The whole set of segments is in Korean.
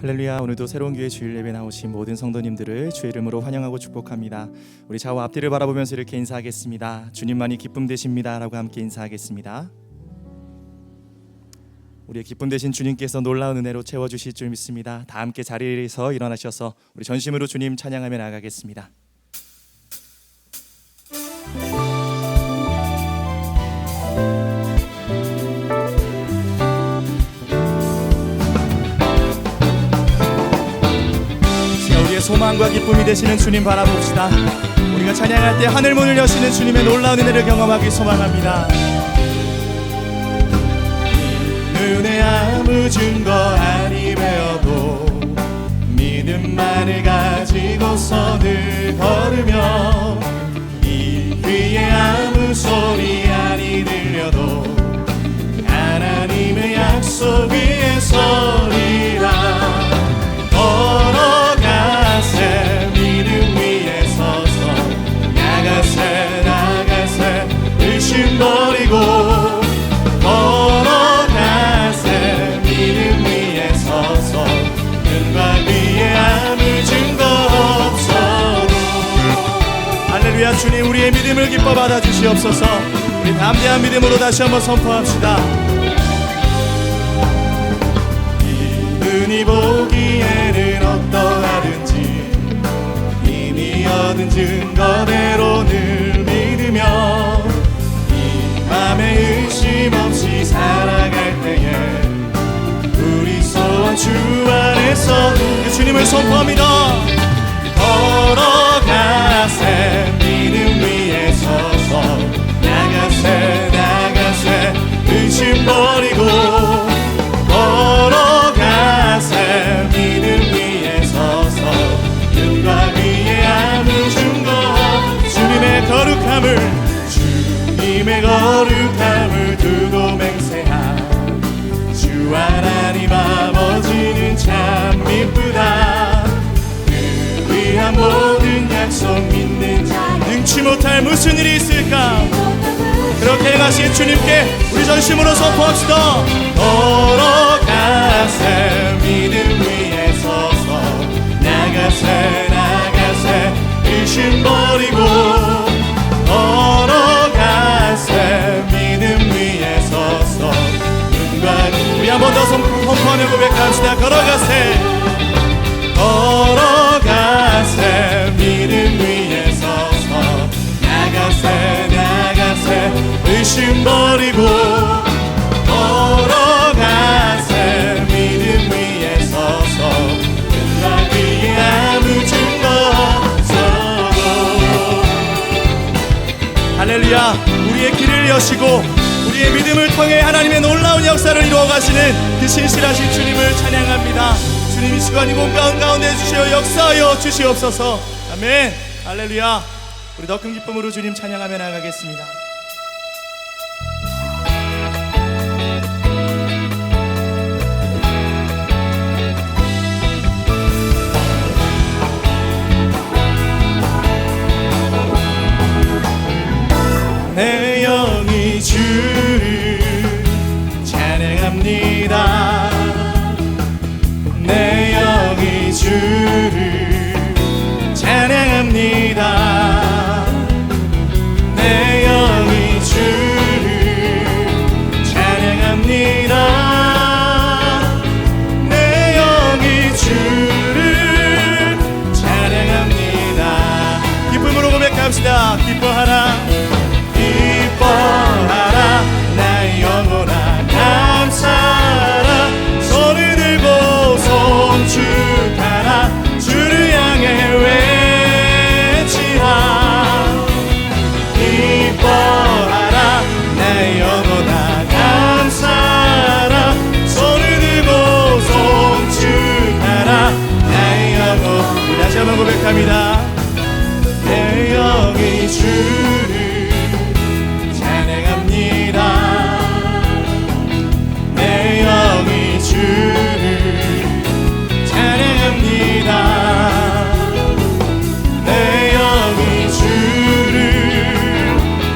할렐루야. 오늘도 새로운 교회 주일 예배 나오신 모든 성도님들을 주의 이름으로 환영하고 축복합니다. 우리 좌우 앞뒤를 바라보면서 이렇게 인사하겠습니다. 주님만이 기쁨 되십니다 라고 함께 인사하겠습니다. 우리의 기쁨 되신 주님께서 놀라운 은혜로 채워주실 줄 믿습니다. 다 함께 자리에서 일어나셔서 우리 전심으로 주님 찬양하며 나가겠습니다. 소망과 기쁨이 되시는 주님 바라봅시다. 우리가 찬양할 때 하늘 문을 여시는 주님의 놀라운 은혜를 경험하기 소망합니다. 눈에 아무 증거 아니 배워도 믿음만을 가지고서 늘 걸으며 이 귀에 아무 소리 아니 들려도 하나님의 약속 위에 서리라. 믿음 위에 서서 나가세 의심 버리고 걸어가세. 믿음 위에 서서 눈과 귀에 아무 증거 없어도. 할렐루야. 주님 우리의 믿음을 기뻐 받아주시옵소서. 우리 담대한 믿음으로 다시 한번 선포합시다. 이분이 보기에는 어떠하든지 이미 얻은 증거대로 늘 믿으며 이 맘에 의심 없이 살아갈 때에 우리 소원 주 안에서 주님을 선포합니다. 걸어가세. 믿음 위에 서서 나가세 의심 버리고 걸어가세. 믿음 위에 서서 눈과 귀에 아무 증거. 주님의 거룩함을 두고 맹세한 주 하나님 아버지는 참 미쁘다. 그 위한 모든 약속 믿는 자 능치 못할 무슨 일이 있을까. 그렇게 행하신 주님께 우리 전심으로 선포합시다. 걸어가세. 믿음 위에 서서 나가세 의심 버리고 걸어가세. 믿음 위에 서서 눈과 우리 한 번 더 선포하며 고백합시다. 걸어가세 믿음 위에 서서 나가세 의심 버리고 걸어가세. 믿음 위에 서서 눈과 귀에 아무 증거 없어도. 할렐루야. 우리의 길을 여시고 우리의 믿음을 통해 하나님의 놀라운 역사를 이루어 가시는 그 신실하신 주님을 찬양합니다. 주님 이 시간 이 몸 가운데 주시어 역사하여 주시옵소서. 아멘. 할렐루야. 우리 더 큰 기쁨으로 주님 찬양하며 나가겠습니다. 내 영이 주를 찬양합니다. 내 영이 주를 찬양합니다. 내 영이 주를 찬양합니다. 내 영이 주를 찬양합니다. 기쁨으로 고백합시다. 기뻐하라 나의 영혼아 감사하라. 손을 들고 송축하라. 주를 향해 외치라. 기뻐하라 나의 영혼아 감사하라. 손을 들고 송축하라. 나의 영혼. 다시 한번 고백합니다. 내 영이 주를 내 영이 주를 찬양합니다. 내 영이 주를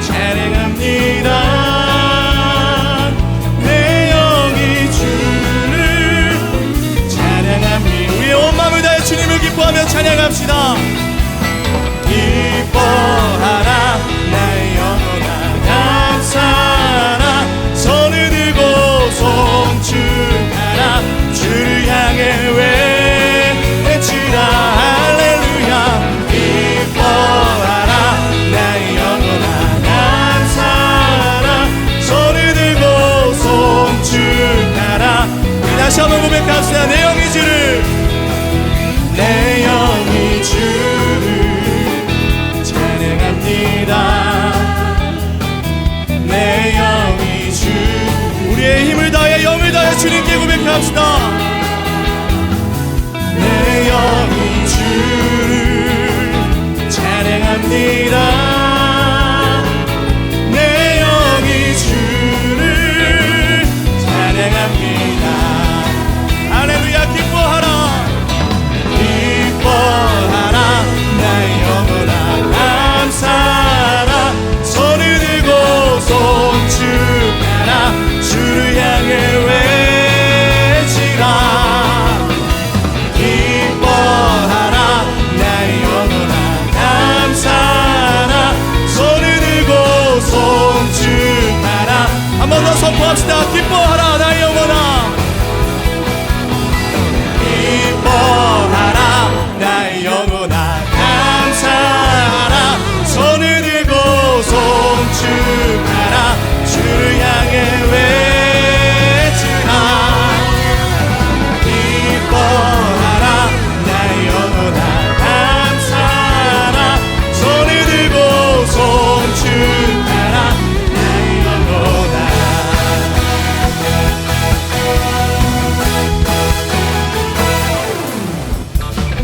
찬양합니다. 내 영이 주를 찬양합니다. 주님께 고백합시다. 내 영이 주를 찬양합니다. 내 영이 주를 찬양합니다. 할렐루야. 기뻐하라 기뻐하라 나의 영혼아 감사하라. 손을 들고 송축하라. 주를 향해 외치라. 기뻐하라 나의 영혼아 감사하라. 손을 들고 송축하라. 한 번 더 선포합시다. 기뻐하라 나의 영혼아. 기뻐하라 나의 영혼아 감사하라. 손을 들고 송축하라. 주를 향해 외치라. 기뻐하라 나의 영혼아 감사하라. 손을 들고 송축하라. 나의 영혼아.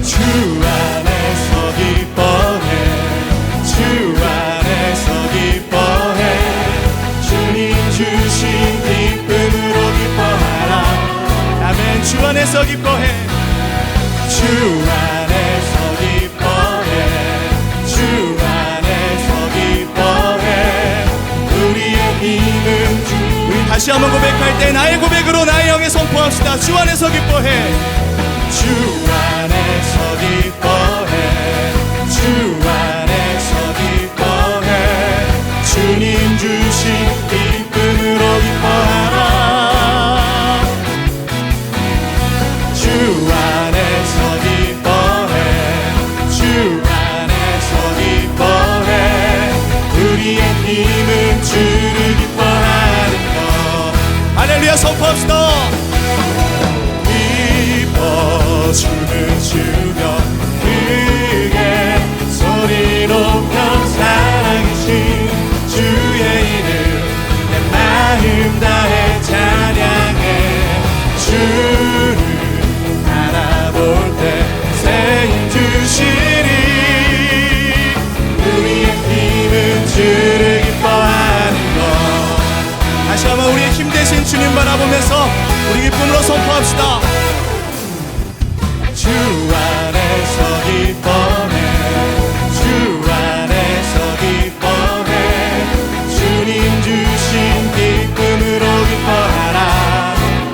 주 안에서 기뻐해. 주 안에서 기뻐해. 주님 주신 기쁨으로 기뻐하라. 아멘. 주 안에서 기뻐해. 주 안에서 기뻐해. 주 안에서 기뻐해. 우리의 힘은 주. 우리 다시 한번 고백할 때 나의 고백으로 나의 영에 선포합시다. 주 안에서 기뻐해. 주 안에서 기뻐해. 주 안에서 기뻐해. 주님 주신 기쁨으로 기뻐하라. 주 안에서 기뻐해. 주 안에서 기뻐해. 우리의 힘은 주를 기뻐하는 것. 할렐루야. 선포합시다. 춤을 추며 크게 소리 높여 살아계신 주의 이름 내 마음 다해 찬양해. 주를 바라볼 때 새 힘 주시리. 우리의 힘은 주를 기뻐하는 것. 다시 한번 우리의 힘 대신 주님 바라보면서 우리 기쁨으로 선포합시다. 주 안에서 기뻐해. 주 안에서 기뻐해. 주님 주신 기쁨으로 기뻐하라.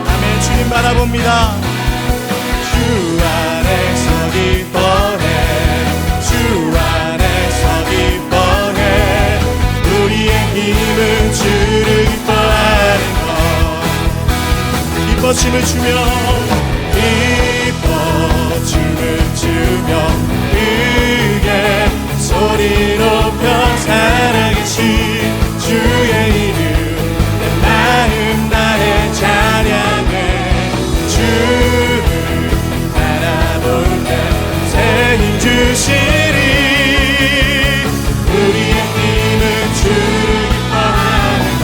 아멘. 주님 바라봅니다. 주 안에서 기뻐해. 주 안에서 기뻐해. 우리의 힘은 주를 기뻐하는 것. 기뻐 춤을 추며 춤을 추며 크게 소리 높여 살아계신 주의 이름 내 마음 다해 찬양해. 주를 바라볼 때 새 힘 주시리. 우리의 힘은 주를 기뻐하는 것.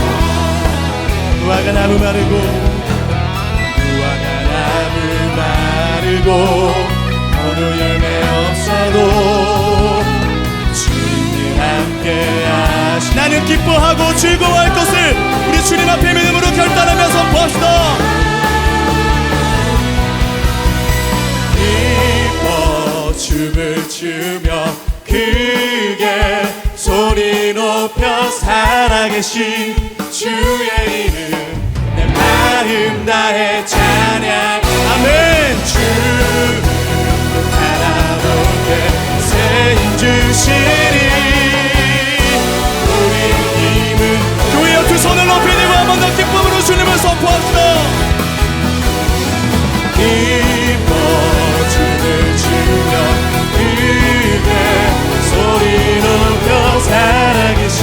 무화과 나무 마르고 무화과 나무 마르고 어느 열매 없어도 주님이 함께 하시. 나는 기뻐하고 즐거워할 것을 우리 주님 앞에 믿음으로 결단하며 선포합시다. 기뻐 춤을 추며 크게 소리 높여 살아계신 주의 이름 내 마음 다해 찬양. 아멘. 주를 바라볼 때 새 힘 주시리. 우리의 힘은 교회여 두 손을 높이 들고 한 번 더 기쁨으로 주님을 선포합시다. 기뻐 춤을 추며 크게 소리 높여 살아계신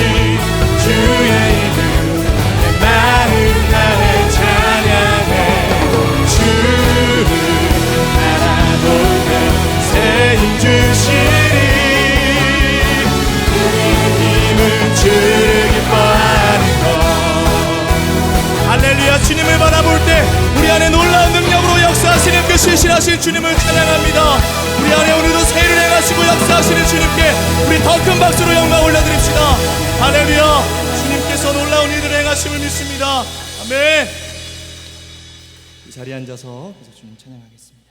주의 이름 내 마음 다해 찬양해. 할렐루야. 주님을 바라볼 때 우리 안에 놀라운 능력으로 역사하시는 그 신실하신 주님을 찬양합니다. 우리 안에 오늘도 세일을 행하시고 역사하시는 주님께 우리 더 큰 박수로 영광 올려드립시다. 할렐루야. 주님께서 놀라운 일들을 행하심을 믿습니다. 아멘. 이 자리에 앉아서 계속 주님 찬양하겠습니다.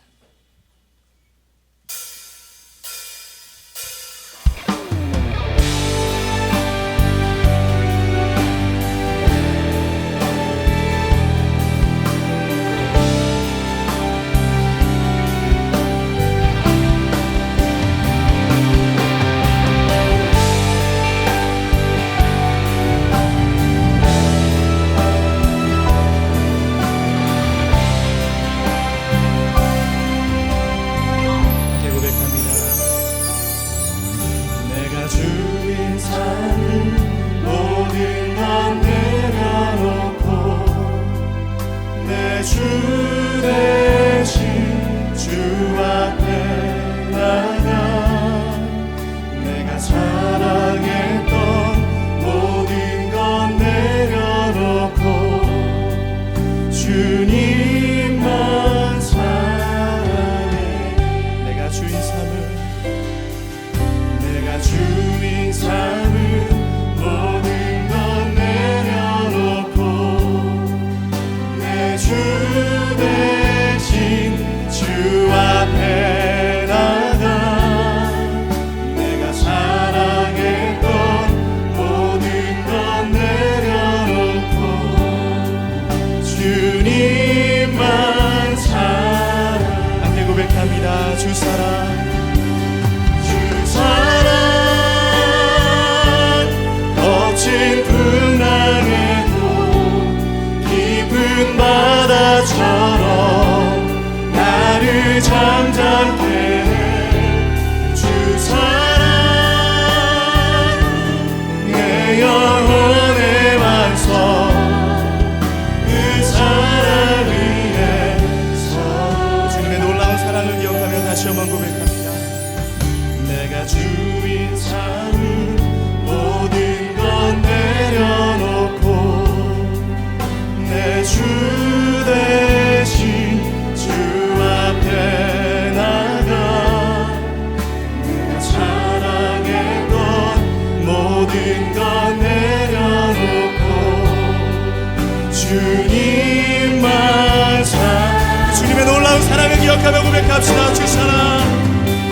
주님의 놀라운 사랑을 기억하며 고백합시다. 주 사랑,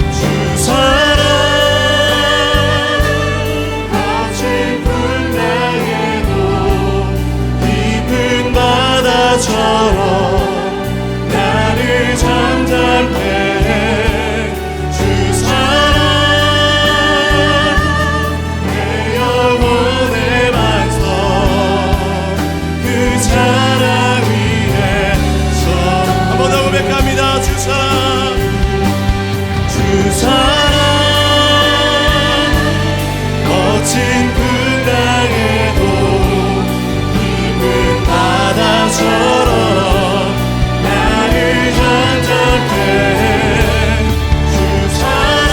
주 사랑, 거친 풍랑에도 깊은 바다처럼 나를 잠잠케 해. 주 사랑, 내 영혼의 반석, 그 사랑 위에서 한 번 더 고백합니다. 주 사랑, 주 사랑, 거친 풍랑에도 깊은 바다처럼 나를 잠잠케 해. 주 사랑,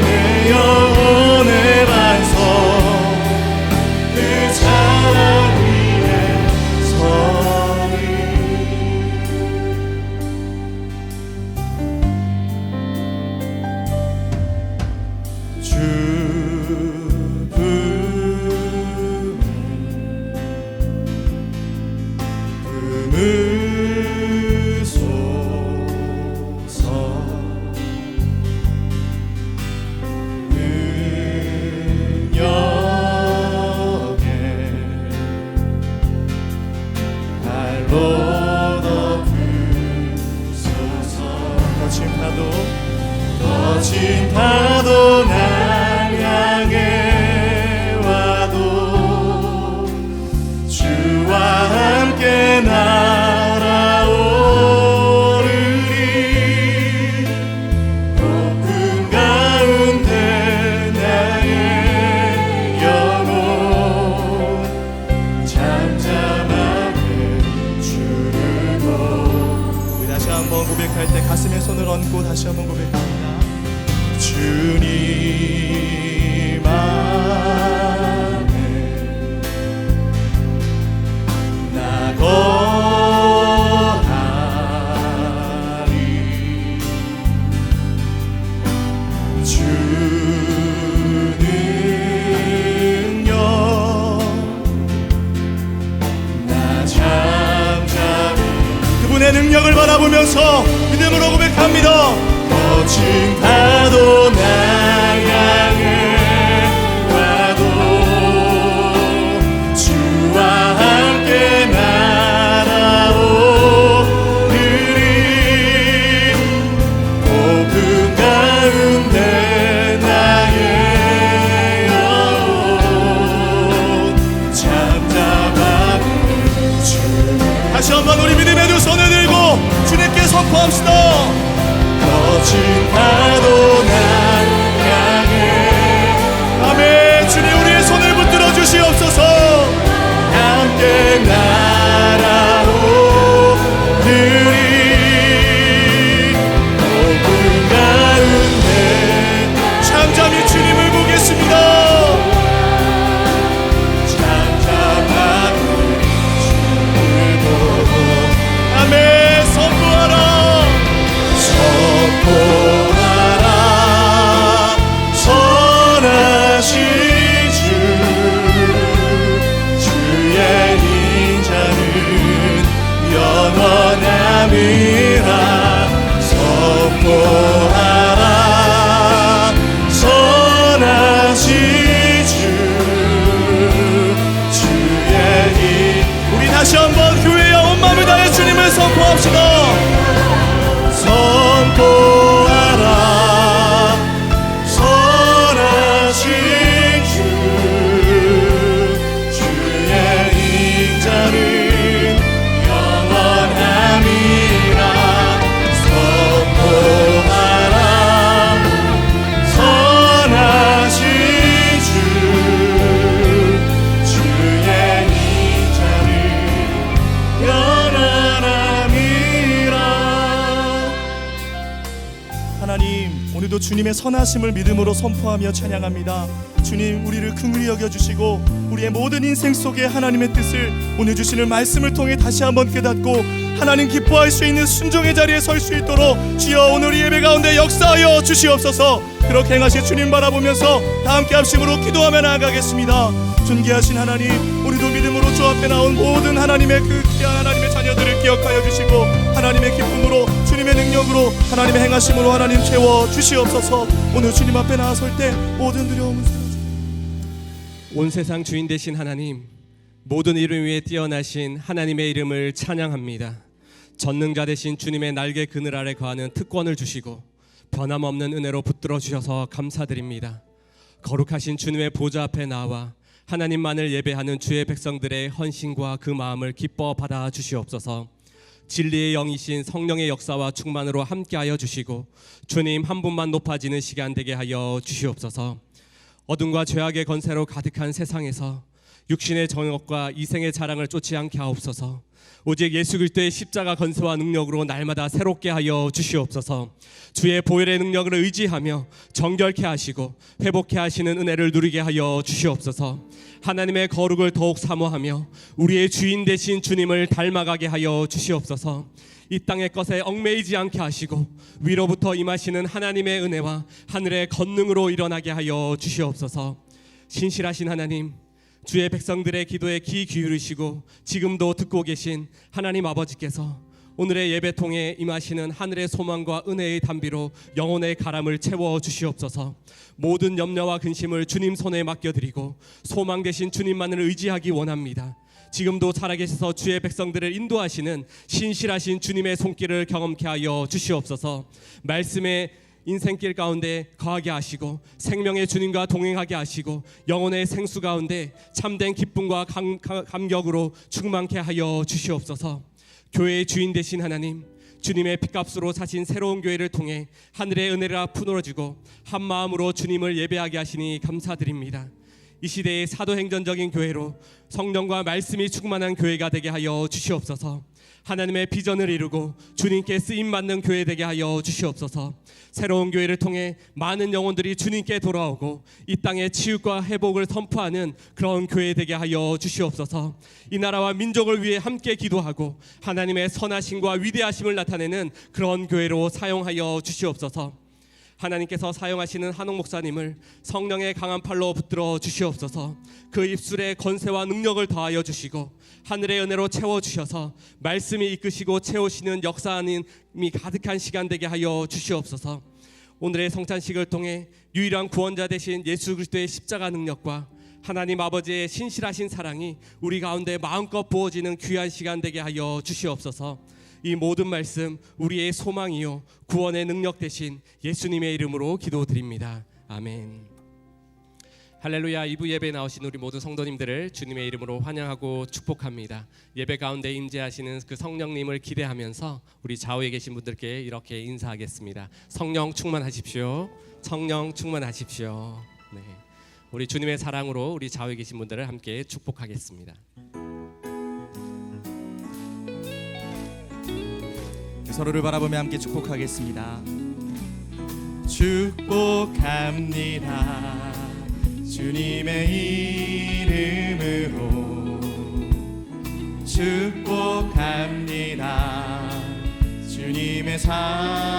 내 영혼의 반석, 그 사랑 위에 서리. 거친 파도 날 향해 와도 주와 함께 날아오르리. 높은 가운데 나의 영혼 잠잠하게 주를 보고. 우리 다시 한번 고백할 때 가슴에 손을 얹고 다시 한번 고백합니다. 주님 안에 주님의 능력을 바라보면서 믿음으로 고백합니다. 거친 파도 나 향해 와도 주와 함께 날아오르리. 고금 가운데 나의 영혼 잠잠하게 주. 다시 한번 우리 믿음의 두 손을 들고 주님께 선포합시다. 거친 파도 날 향해. 아멘. 주님 우리의 손을 붙들어 주시옵소서. 함께 날아오르리. 고금 가운데 잠잠히 주님을 보겠습니다. 잠잠하게 주님을 보고 아멘. 선포하라. 선포하라. 선하신 주. 주의 인자는 영원함이라. 선포하라. 선하신 주. 주의 인. 우리 다시 한번 교회의 온 마음을 다해 주님을 선포합시다. 선포하라. 선하신 주. 주의 인자는 영원함이라. 선포하라. 선하신 주. 주의 인자는 영원함이라. 하나님, 오늘도 주님의 선하심을 믿음으로 선포하며 찬양합니다. 주님, 우리를 긍휼히 여겨주시고 우리의 모든 인생 속에 하나님의 뜻을 오늘 주시는 말씀을 통해 다시 한번 깨닫고 하나님 기뻐할 수 있는 순종의 자리에 설 수 있도록 주여 오늘 이 예배 가운데 역사하여 주시옵소서. 그렇게 행하실 주님 바라보면서 다 함께 합심으로 기도하며 나아가겠습니다. 존귀하신 하나님, 우리도 믿음으로 주 앞에 나온 모든 하나님의 그 귀한 하나님의 자녀들을 기억하여 주시고 하나님의 기쁨으로 주님의 능력으로 하나님의 행하심으로 하나님 채워 주시옵소서. 오늘 주님 앞에 나아설 때 모든 두려움을 사라지게. 온 세상 주인 되신 하나님, 모든 이름 위에 뛰어나신 하나님의 이름을 찬양합니다. 전능자 되신 주님의 날개 그늘 아래 거하는 특권을 주시고 변함없는 은혜로 붙들어 주셔서 감사드립니다. 거룩하신 주님의 보좌 앞에 나와 하나님만을 예배하는 주의 백성들의 헌신과 그 마음을 기뻐 받아 주시옵소서. 진리의 영이신 성령의 역사와 충만으로 함께하여 주시고 주님 한 분만 높아지는 시간 되게 하여 주시옵소서. 어둠과 죄악의 건세로 가득한 세상에서 육신의 정욕과 이생의 자랑을 쫓지 않게 하옵소서. 오직 예수 그리스도의 십자가 건세와 능력으로 날마다 새롭게 하여 주시옵소서. 주의 보혈의 능력을 의지하며 정결케 하시고 회복케 하시는 은혜를 누리게 하여 주시옵소서. 하나님의 거룩을 더욱 사모하며 우리의 주인 되신 주님을 닮아가게 하여 주시옵소서. 이 땅의 것에 얽매이지 않게 하시고 위로부터 임하시는 하나님의 은혜와 하늘의 권능으로 일어나게 하여 주시옵소서. 신실하신 하나님, 주의 백성들의 기도에 귀 기울이시고 지금도 듣고 계신 하나님 아버지께서 오늘의 예배 통해 임하시는 하늘의 소망과 은혜의 담비로 영혼의 가람을 채워 주시옵소서. 모든 염려와 근심을 주님 손에 맡겨드리고 소망 되신 주님만을 의지하기 원합니다. 지금도 살아계셔서 주의 백성들을 인도하시는 신실하신 주님의 손길을 경험케 하여 주시옵소서. 말씀의 인생길 가운데 거하게 하시고 생명의 주님과 동행하게 하시고 영혼의 생수 가운데 참된 기쁨과 감격으로 충만케 하여 주시옵소서. 교회의 주인 되신 하나님, 주님의 핏값으로 사신 새로운 교회를 통해 하늘의 은혜가 푸너지고 한 마음으로 주님을 예배하게 하시니 감사드립니다. 이 시대의 사도행전적인 교회로 성령과 말씀이 충만한 교회가 되게 하여 주시옵소서. 하나님의 비전을 이루고 주님께 쓰임받는 교회 되게 하여 주시옵소서. 새로운 교회를 통해 많은 영혼들이 주님께 돌아오고 이 땅의 치유과 회복을 선포하는 그런 교회 되게 하여 주시옵소서. 이 나라와 민족을 위해 함께 기도하고 하나님의 선하심과 위대하심을 나타내는 그런 교회로 사용하여 주시옵소서. 하나님께서 사용하시는 한옥 목사님을 성령의 강한 팔로 붙들어 주시옵소서. 그 입술에 권세와 능력을 더하여 주시고 하늘의 은혜로 채워주셔서 말씀이 이끄시고 채우시는 역사님이 가득한 시간 되게 하여 주시옵소서. 오늘의 성찬식을 통해 유일한 구원자 되신 예수 그리스도의 십자가 능력과 하나님 아버지의 신실하신 사랑이 우리 가운데 마음껏 부어지는 귀한 시간 되게 하여 주시옵소서. 이 모든 말씀 우리의 소망이요 구원의 능력 되신 예수님의 이름으로 기도드립니다. 아멘. 할렐루야. 2부 예배에 나오신 우리 모든 성도님들을 주님의 이름으로 환영하고 축복합니다. 예배 가운데 임재하시는 그 성령님을 기대하면서 우리 좌우에 계신 분들께 이렇게 인사하겠습니다. 성령 충만하십시오. 성령 충만하십시오. 네. 우리 주님의 사랑으로 우리 좌우에 계신 분들을 함께 축복하겠습니다. 서로를 바라보며 함께 축복하겠습니다. 축복합니다. 주님의 이름으로 축복합니다. 주님의 사랑으로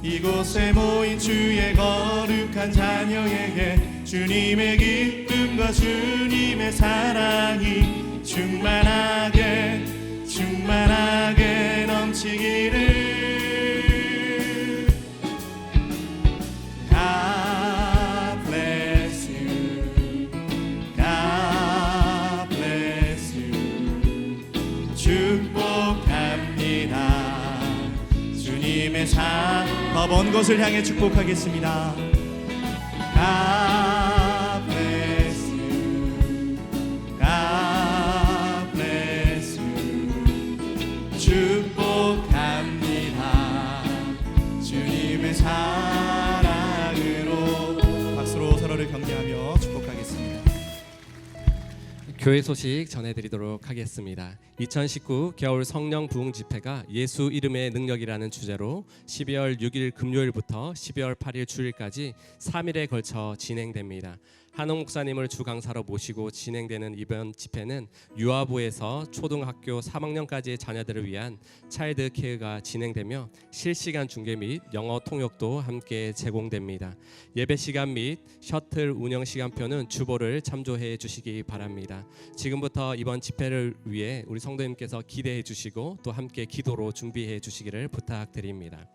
이곳에 모인 주의 거룩한 자녀에게 주님의 기쁨과 주님의 사랑이 충만하게 넘치기를. God bless you. God bless you. 축복합니다. 주님의 더 먼 곳을 향해 축복하겠습니다. God bless you. God bless you. 축복합니다. 주님의 사랑으로. 박수로 서로를 격려하며 축복하겠습니다. 교회 소식 전해드리도록 하겠습니다. 2019 겨울 성령 부흥 집회가 예수 이름의 능력이라는 주제로 12월 6일 금요일부터 12월 8일 주일까지 3일에 걸쳐 진행됩니다. 한옥 목사님을 주 강사로 모시고 진행되는 이번 집회는 유아부에서 초등학교 3학년까지의 자녀들을 위한 차일드 케어가 진행되며 실시간 중계 및 영어 통역도 함께 제공됩니다. 예배 시간 및 셔틀 운영 시간표는 주보를 참조해 주시기 바랍니다. 지금부터 이번 집회를 위해 우리 성도님께서 기대해 주시고 또 함께 기도로 준비해 주시기를 부탁드립니다.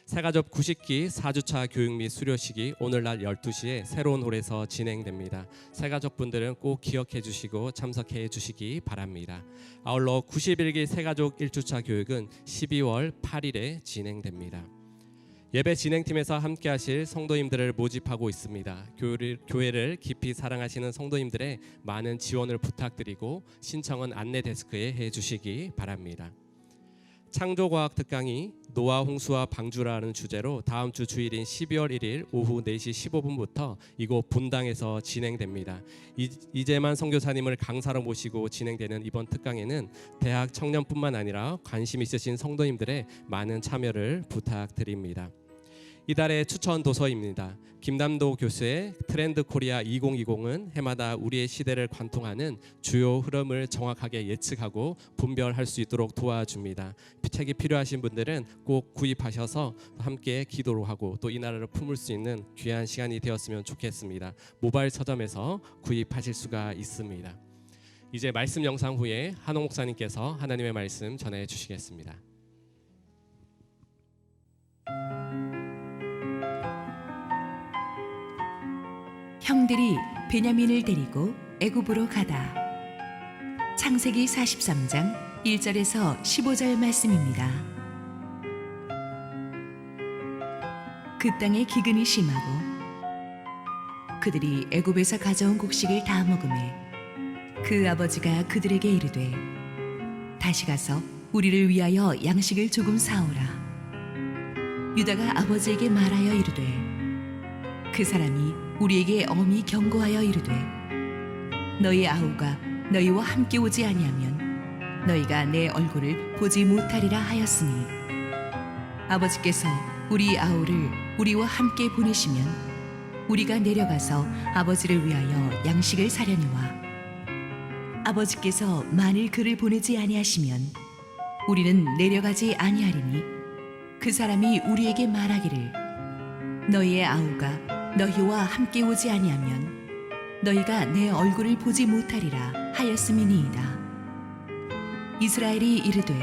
새가족 90기 4주차 교육 및 수료식이 오늘날 12시에 새로운 홀에서 진행됩니다. 새가족분들은 꼭 기억해 주시고 참석해 주시기 바랍니다. 아울러 91기 새가족 1주차 교육은 12월 8일에 진행됩니다. 예배 진행팀에서 함께 하실 성도님들을 모집하고 있습니다. 교회를 깊이 사랑하시는 성도님들의 많은 지원을 부탁드리고 신청은 안내 데스크에 해 주시기 바랍니다. 창조과학 특강이 노아 홍수와 방주라는 주제로 다음 주 주일인 12월 1일 오후 4시 15분부터 이곳 분당에서 진행됩니다. 이재만 선교사님을 강사로 모시고 진행되는 이번 특강에는 대학 청년뿐만 아니라 관심 있으신 성도님들의 많은 참여를 부탁드립니다. 이달의 추천 도서입니다. 김남도 교수의 트렌드 코리아 2020은 해마다 우리의 시대를 관통하는 주요 흐름을 정확하게 예측하고 분별할 수 있도록 도와줍니다. 책이 필요하신 분들은 꼭 구입하셔서 함께 기도로 하고 또 이 나라를 품을 수 있는 귀한 시간이 되었으면 좋겠습니다. 모바일 서점에서 구입하실 수가 있습니다. 이제 말씀 영상 후에 한옥 목사님께서 하나님의 말씀 전해 주시겠습니다. 형들이 베냐민을 데리고 애굽으로 가다. 창세기 43장 1절에서 15절 말씀입니다. 그 땅에 기근이 심하고 그들이 애굽에서 가져온 곡식을 다 먹으매 그 아버지가 그들에게 이르되 다시 가서 우리를 위하여 양식을 조금 사오라. 유다가 아버지에게 말하여 이르되 그 사람이 우리에게 엄히 경고하여 이르되 너희 아우가 너희와 함께 오지 아니하면 너희가 내 얼굴을 보지 못하리라 하였으니 아버지께서 우리 아우를 우리와 함께 보내시면 우리가 내려가서 아버지를 위하여 양식을 사려니와 아버지께서 만일 그를 보내지 아니하시면 우리는 내려가지 아니하리니 그 사람이 우리에게 말하기를 너희의 아우가 너희와 함께 오지 아니하면 너희가 내 얼굴을 보지 못하리라 하였음이니이다. 이스라엘이 이르되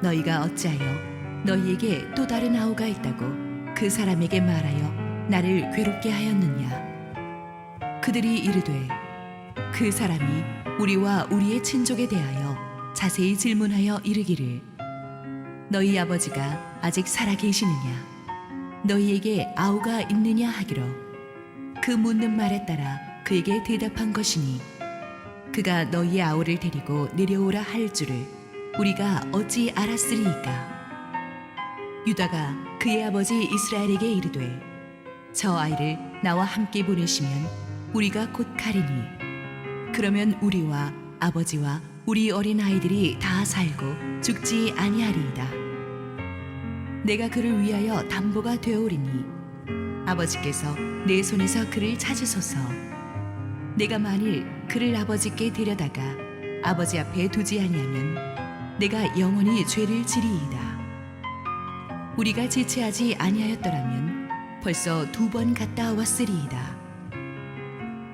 너희가 어찌하여 너희에게 또 다른 아우가 있다고 그 사람에게 말하여 나를 괴롭게 하였느냐. 그들이 이르되 그 사람이 우리와 우리의 친족에 대하여 자세히 질문하여 이르기를 너희 아버지가 아직 살아 계시느냐 너희에게 아우가 있느냐 하기로 그 묻는 말에 따라 그에게 대답한 것이니 그가 너희의 아우를 데리고 내려오라 할 줄을 우리가 어찌 알았으리이까. 유다가 그의 아버지 이스라엘에게 이르되 저 아이를 나와 함께 보내시면 우리가 곧 가리니 그러면 우리와 아버지와 우리 어린 아이들이 다 살고 죽지 아니하리이다. 내가 그를 위하여 담보가 되어오리니 아버지께서 내 손에서 그를 찾으소서. 내가 만일 그를 아버지께 데려다가 아버지 앞에 두지 아니하면 내가 영원히 죄를 지리이다. 우리가 지체하지 아니하였더라면 벌써 2번 갔다 왔으리이다.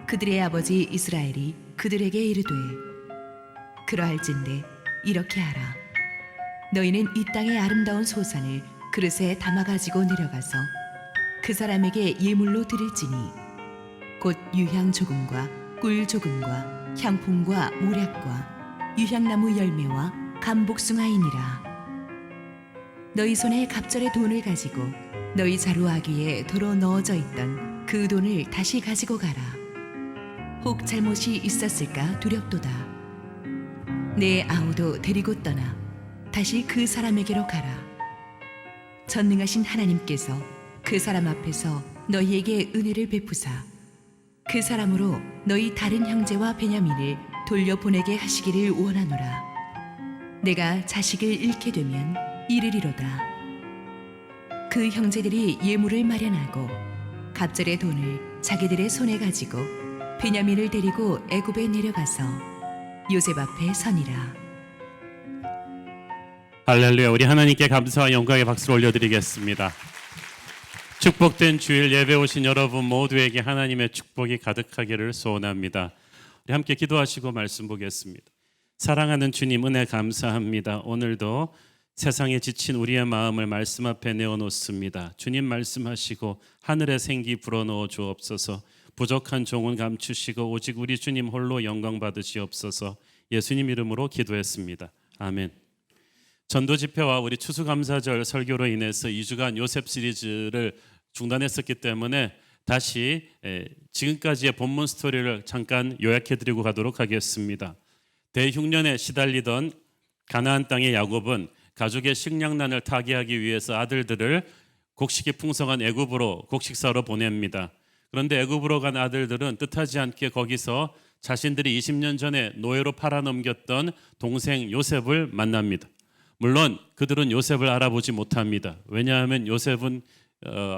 그들의 아버지 이스라엘이 그들에게 이르되 그러할진대 이렇게 하라. 너희는 이 땅의 아름다운 소산을 그릇에 담아가지고 내려가서 그 사람에게 예물로 드릴지니 곧 유향 조금과 꿀 조금과 향품과 모략과 유향나무 열매와 감복숭아이니라. 너희 손에 갑절의 돈을 가지고 너희 자루아귀에 도로 넣어져 있던 그 돈을 다시 가지고 가라. 혹 잘못이 있었을까 두렵도다. 내 아우도 데리고 떠나 다시 그 사람에게로 가라. 전능하신 하나님께서 그 사람 앞에서 너희에게 은혜를 베푸사 그 사람으로 너희 다른 형제와 베냐민을 돌려보내게 하시기를 원하노라. 내가 자식을 잃게 되면 이르리로다. 그 형제들이 예물을 마련하고 갑절의 돈을 자기들의 손에 가지고 베냐민을 데리고 애굽에 내려가서 요셉 앞에 서니라. 할렐루야. 우리 하나님께 감사와 영광의 박수를 올려드리겠습니다. 축복된 주일 예배 오신 여러분 모두에게 하나님의 축복이 가득하기를 소원합니다. 우리 함께 기도하시고 말씀 보겠습니다. 사랑하는 주님 은혜 감사합니다. 오늘도 세상에 지친 우리의 마음을 말씀 앞에 내어놓습니다. 주님 말씀하시고 하늘의 생기 불어넣어 주옵소서. 부족한 종은 감추시고 오직 우리 주님 홀로 영광 받으시옵소서. 예수님 이름으로 기도했습니다. 아멘. 전도 집회와 우리 추수감사절 설교로 인해서 2주간 요셉 시리즈를 중단했었기 때문에 다시 지금까지의 본문 스토리를 잠깐 요약해드리고 가도록 하겠습니다. 대흉년에 시달리던 가나안 땅의 야곱은 가족의 식량난을 타개하기 위해서 아들들을 곡식이 풍성한 애굽으로 곡식사로 보냅니다. 그런데 애굽으로 간 아들들은 뜻하지 않게 거기서 자신들이 20년 전에 노예로 팔아넘겼던 동생 요셉을 만납니다. 물론 그들은 요셉을 알아보지 못합니다. 왜냐하면 요셉은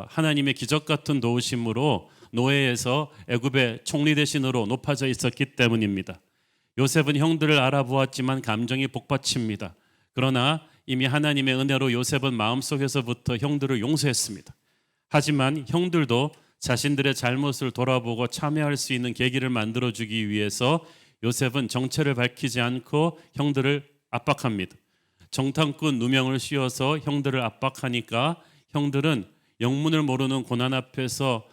하나님의 기적 같은 도우심으로 노예에서 애굽의 총리 대신으로 높아져 있었기 때문입니다. 요셉은 형들을 알아보았지만 감정이 복받칩니다. 그러나 이미 하나님의 은혜로 요셉은 마음속에서부터 형들을 용서했습니다. 하지만 형들도 자신들의 잘못을 돌아보고 참회할 수 있는 계기를 만들어주기 위해서 요셉은 정체를 밝히지 않고 형들을 압박합니다. 정탐꾼 누명을 씌워서 형들을 압박하니까 형들은 영문을 모르는 고난 앞에서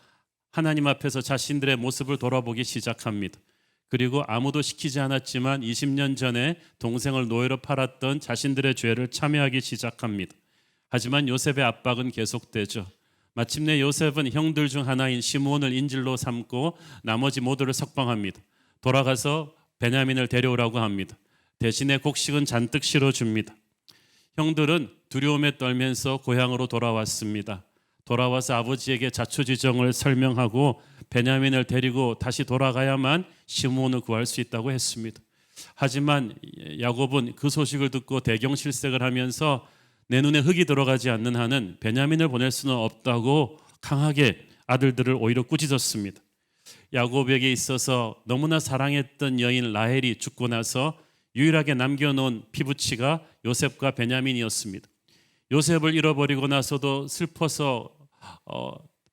하나님 앞에서 자신들의 모습을 돌아보기 시작합니다. 그리고 아무도 시키지 않았지만 20년 전에 동생을 노예로 팔았던 자신들의 죄를 참회하기 시작합니다. 하지만 요셉의 압박은 계속되죠. 마침내 요셉은 형들 중 하나인 시므온을 인질로 삼고 나머지 모두를 석방합니다. 돌아가서 베냐민을 데려오라고 합니다. 대신에 곡식은 잔뜩 실어줍니다. 형들은 두려움에 떨면서 고향으로 돌아왔습니다. 돌아와서 아버지에게 자초지정을 설명하고 베냐민을 데리고 다시 돌아가야만 시므온을 구할 수 있다고 했습니다. 하지만 야곱은 그 소식을 듣고 대경실색을 하면서 내 눈에 흙이 들어가지 않는 한은 베냐민을 보낼 수는 없다고 강하게 아들들을 오히려 꾸짖었습니다. 야곱에게 있어서 너무나 사랑했던 여인 라헬이 죽고 나서 유일하게 남겨놓은 피부치가 요셉과 베냐민이었습니다. 요셉을 잃어버리고 나서도 슬퍼서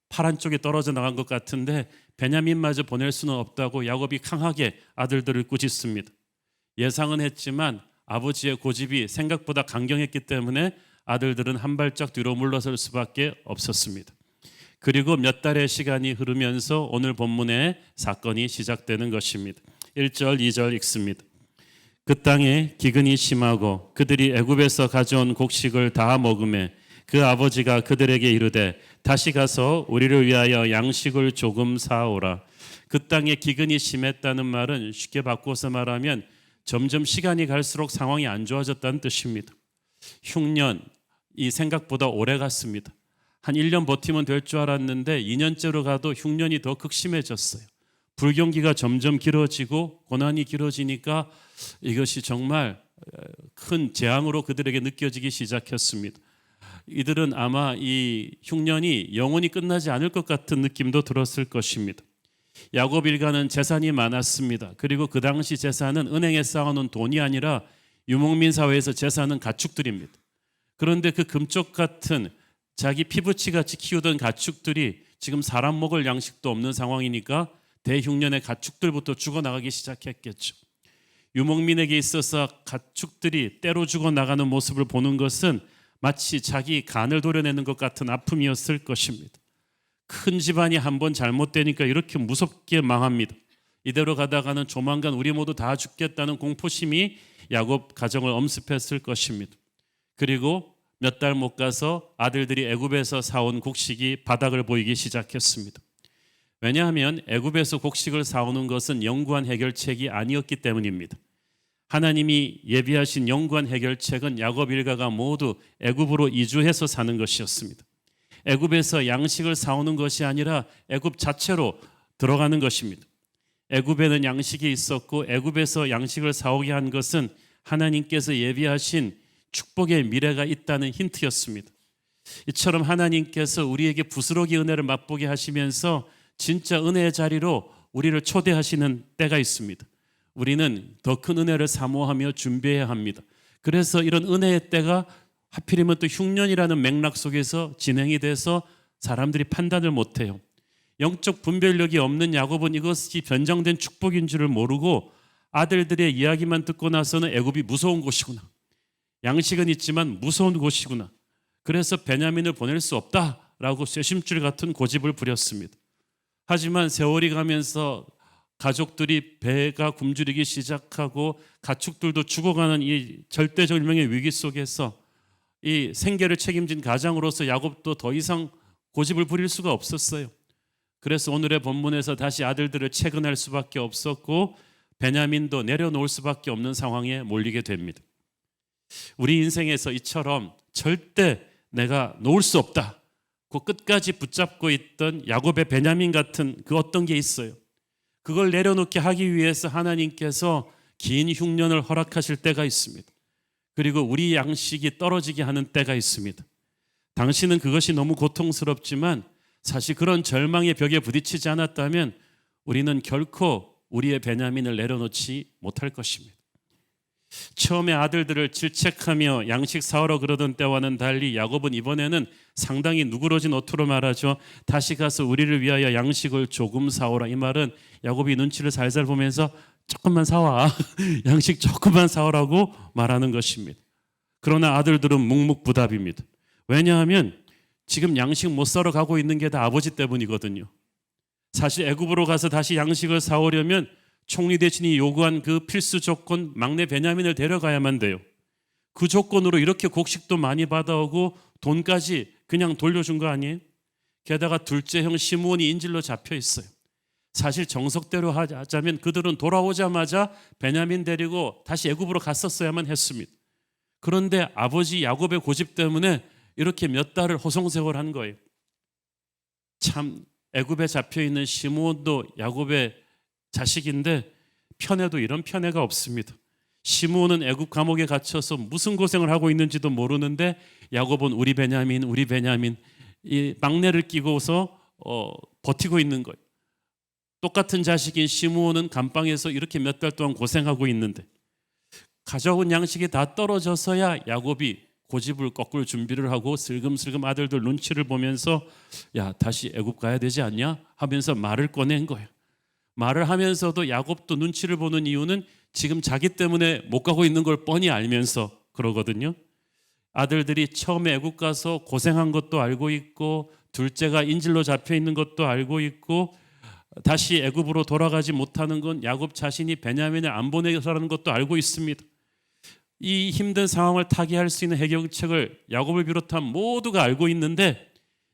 파란 쪽에 떨어져 나간 것 같은데 베냐민마저 보낼 수는 없다고 야곱이 강하게 아들들을 꾸짖습니다. 예상은 했지만 아버지의 고집이 생각보다 강경했기 때문에 아들들은 한 발짝 뒤로 물러설 수밖에 없었습니다. 그리고 몇 달의 시간이 흐르면서 오늘 본문의 사건이 시작되는 것입니다. 1절, 2절 읽습니다. 그 땅에 기근이 심하고 그들이 애굽에서 가져온 곡식을 다 먹음에 그 아버지가 그들에게 이르되 다시 가서 우리를 위하여 양식을 조금 사오라. 그 땅에 기근이 심했다는 말은 쉽게 바꿔서 말하면 점점 시간이 갈수록 상황이 안 좋아졌다는 뜻입니다. 흉년이 생각보다 오래 갔습니다. 한 1년 버티면 될 줄 알았는데 2년째로 가도 흉년이 더 극심해졌어요. 불경기가 점점 길어지고 고난이 길어지니까 이것이 정말 큰 재앙으로 그들에게 느껴지기 시작했습니다. 이들은 아마 이 흉년이 영원히 끝나지 않을 것 같은 느낌도 들었을 것입니다. 야곱 일가는 재산이 많았습니다. 그리고 그 당시 재산은 은행에 쌓아놓은 돈이 아니라 유목민 사회에서 재산은 가축들입니다. 그런데 그 금쪽 같은 자기 피부치같이 키우던 가축들이 지금 사람 먹을 양식도 없는 상황이니까 대흉년의 가축들부터 죽어나가기 시작했겠죠. 유목민에게 있어서 가축들이 때로 죽어나가는 모습을 보는 것은 마치 자기 간을 도려내는 것 같은 아픔이었을 것입니다. 큰 집안이 한번 잘못되니까 이렇게 무섭게 망합니다. 이대로 가다가는 조만간 우리 모두 다 죽겠다는 공포심이 야곱 가정을 엄습했을 것입니다. 그리고 몇 달 못 가서 아들들이 애굽에서 사온 곡식이 바닥을 보이기 시작했습니다. 왜냐하면 애굽에서 곡식을 사오는 것은 영구한 해결책이 아니었기 때문입니다. 하나님이 예비하신 영구한 해결책은 야곱 일가가 모두 애굽으로 이주해서 사는 것이었습니다. 애굽에서 양식을 사오는 것이 아니라 애굽 자체로 들어가는 것입니다. 애굽에는 양식이 있었고 애굽에서 양식을 사오게 한 것은 하나님께서 예비하신 축복의 미래가 있다는 힌트였습니다. 이처럼 하나님께서 우리에게 부스러기 은혜를 맛보게 하시면서 진짜 은혜의 자리로 우리를 초대하시는 때가 있습니다. 우리는 더 큰 은혜를 사모하며 준비해야 합니다. 그래서 이런 은혜의 때가 하필이면 또 흉년이라는 맥락 속에서 진행이 돼서 사람들이 판단을 못해요. 영적 분별력이 없는 야곱은 이것이 변장된 축복인 줄을 모르고 아들들의 이야기만 듣고 나서는 애굽이 무서운 곳이구나, 양식은 있지만 무서운 곳이구나, 그래서 베냐민을 보낼 수 없다라고 쇠심줄 같은 고집을 부렸습니다. 하지만 세월이 가면서 가족들이 배가 굶주리기 시작하고 가축들도 죽어가는 이 절대절명의 위기 속에서 이 생계를 책임진 가장으로서 야곱도 더 이상 고집을 부릴 수가 없었어요. 그래서 오늘의 본문에서 다시 아들들을 채근할 수밖에 없었고 베냐민도 내려놓을 수밖에 없는 상황에 몰리게 됩니다. 우리 인생에서 이처럼 절대 내가 놓을 수 없다, 그 끝까지 붙잡고 있던 야곱의 베냐민 같은 그 어떤 게 있어요. 그걸 내려놓게 하기 위해서 하나님께서 긴 흉년을 허락하실 때가 있습니다. 그리고 우리 양식이 떨어지게 하는 때가 있습니다. 당신은 그것이 너무 고통스럽지만 사실 그런 절망의 벽에 부딪히지 않았다면 우리는 결코 우리의 베냐민을 내려놓지 못할 것입니다. 처음에 아들들을 질책하며 양식 사오라 그러던 때와는 달리 야곱은 이번에는 상당히 누그러진 어투로 말하죠. 다시 가서 우리를 위하여 양식을 조금 사오라. 이 말은 야곱이 눈치를 살살 보면서 조금만 사와, 양식 조금만 사오라고 말하는 것입니다. 그러나 아들들은 묵묵부답입니다. 왜냐하면 지금 양식 못 사러 가고 있는 게 다 아버지 때문이거든요. 사실 애굽으로 가서 다시 양식을 사오려면 총리 대신이 요구한 그 필수 조건, 막내 베냐민을 데려가야만 돼요. 그 조건으로 이렇게 곡식도 많이 받아오고 돈까지 그냥 돌려준 거 아니에요? 게다가 둘째 형 시므온이 인질로 잡혀 있어요. 사실 정석대로 하자면 그들은 돌아오자마자 베냐민 데리고 다시 애굽으로 갔었어야만 했습니다. 그런데 아버지 야곱의 고집 때문에 이렇게 몇 달을 호송세월한 거예요. 참 애굽에 잡혀 있는 시므온도 야곱의 자식인데 편애도 이런 편애가 없습니다. 시므온은 애굽 감옥에 갇혀서 무슨 고생을 하고 있는지도 모르는데 야곱은 우리 베냐민 이 막내를 끼고서 버티고 있는 거예요. 똑같은 자식인 시므온은 감방에서 이렇게 몇 달 동안 고생하고 있는데 가져온 양식이 다 떨어져서야 야곱이 고집을 꺾을 준비를 하고 슬금슬금 아들들 눈치를 보면서 야, 다시 애굽 가야 되지 않냐 하면서 말을 꺼낸 거예요. 말을 하면서도 야곱도 눈치를 보는 이유는 지금 자기 때문에 못 가고 있는 걸 뻔히 알면서 그러거든요. 아들들이 처음에 애굽 가서 고생한 것도 알고 있고 둘째가 인질로 잡혀 있는 것도 알고 있고 다시 애굽으로 돌아가지 못하는 건 야곱 자신이 베냐민을 안 보내서라는 것도 알고 있습니다. 이 힘든 상황을 타개할 수 있는 해결책을 야곱을 비롯한 모두가 알고 있는데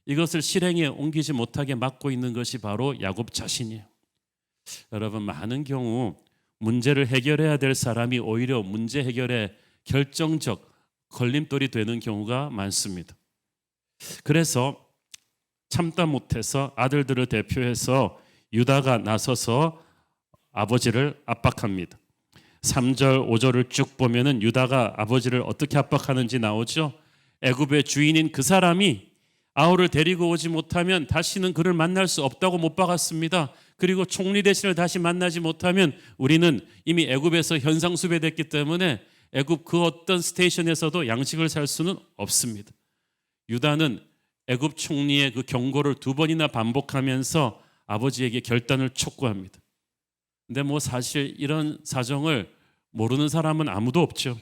이것을 실행에 옮기지 못하게 막고 있는 것이 바로 야곱 자신이에요. 여러분, 많은 경우 문제를 해결해야 될 사람이 오히려 문제 해결에 결정적 걸림돌이 되는 경우가 많습니다. 그래서 참다 못해서 아들들을 대표해서 유다가 나서서 아버지를 압박합니다. 3절, 5절을 쭉 보면은 유다가 아버지를 어떻게 압박하는지 나오죠. 애굽의 주인인 그 사람이 아우를 데리고 오지 못하면 다시는 그를 만날 수 없다고 못 박았습니다. 그리고 총리 대신을 다시 만나지 못하면 우리는 이미 애굽에서 현상수배됐기 때문에 애굽 그 어떤 스테이션에서도 양식을 살 수는 없습니다. 유다는 애굽 총리의 그 경고를 2번이나 반복하면서 아버지에게 결단을 촉구합니다. 근데 뭐 사실 이런 사정을 모르는 사람은 아무도 없죠.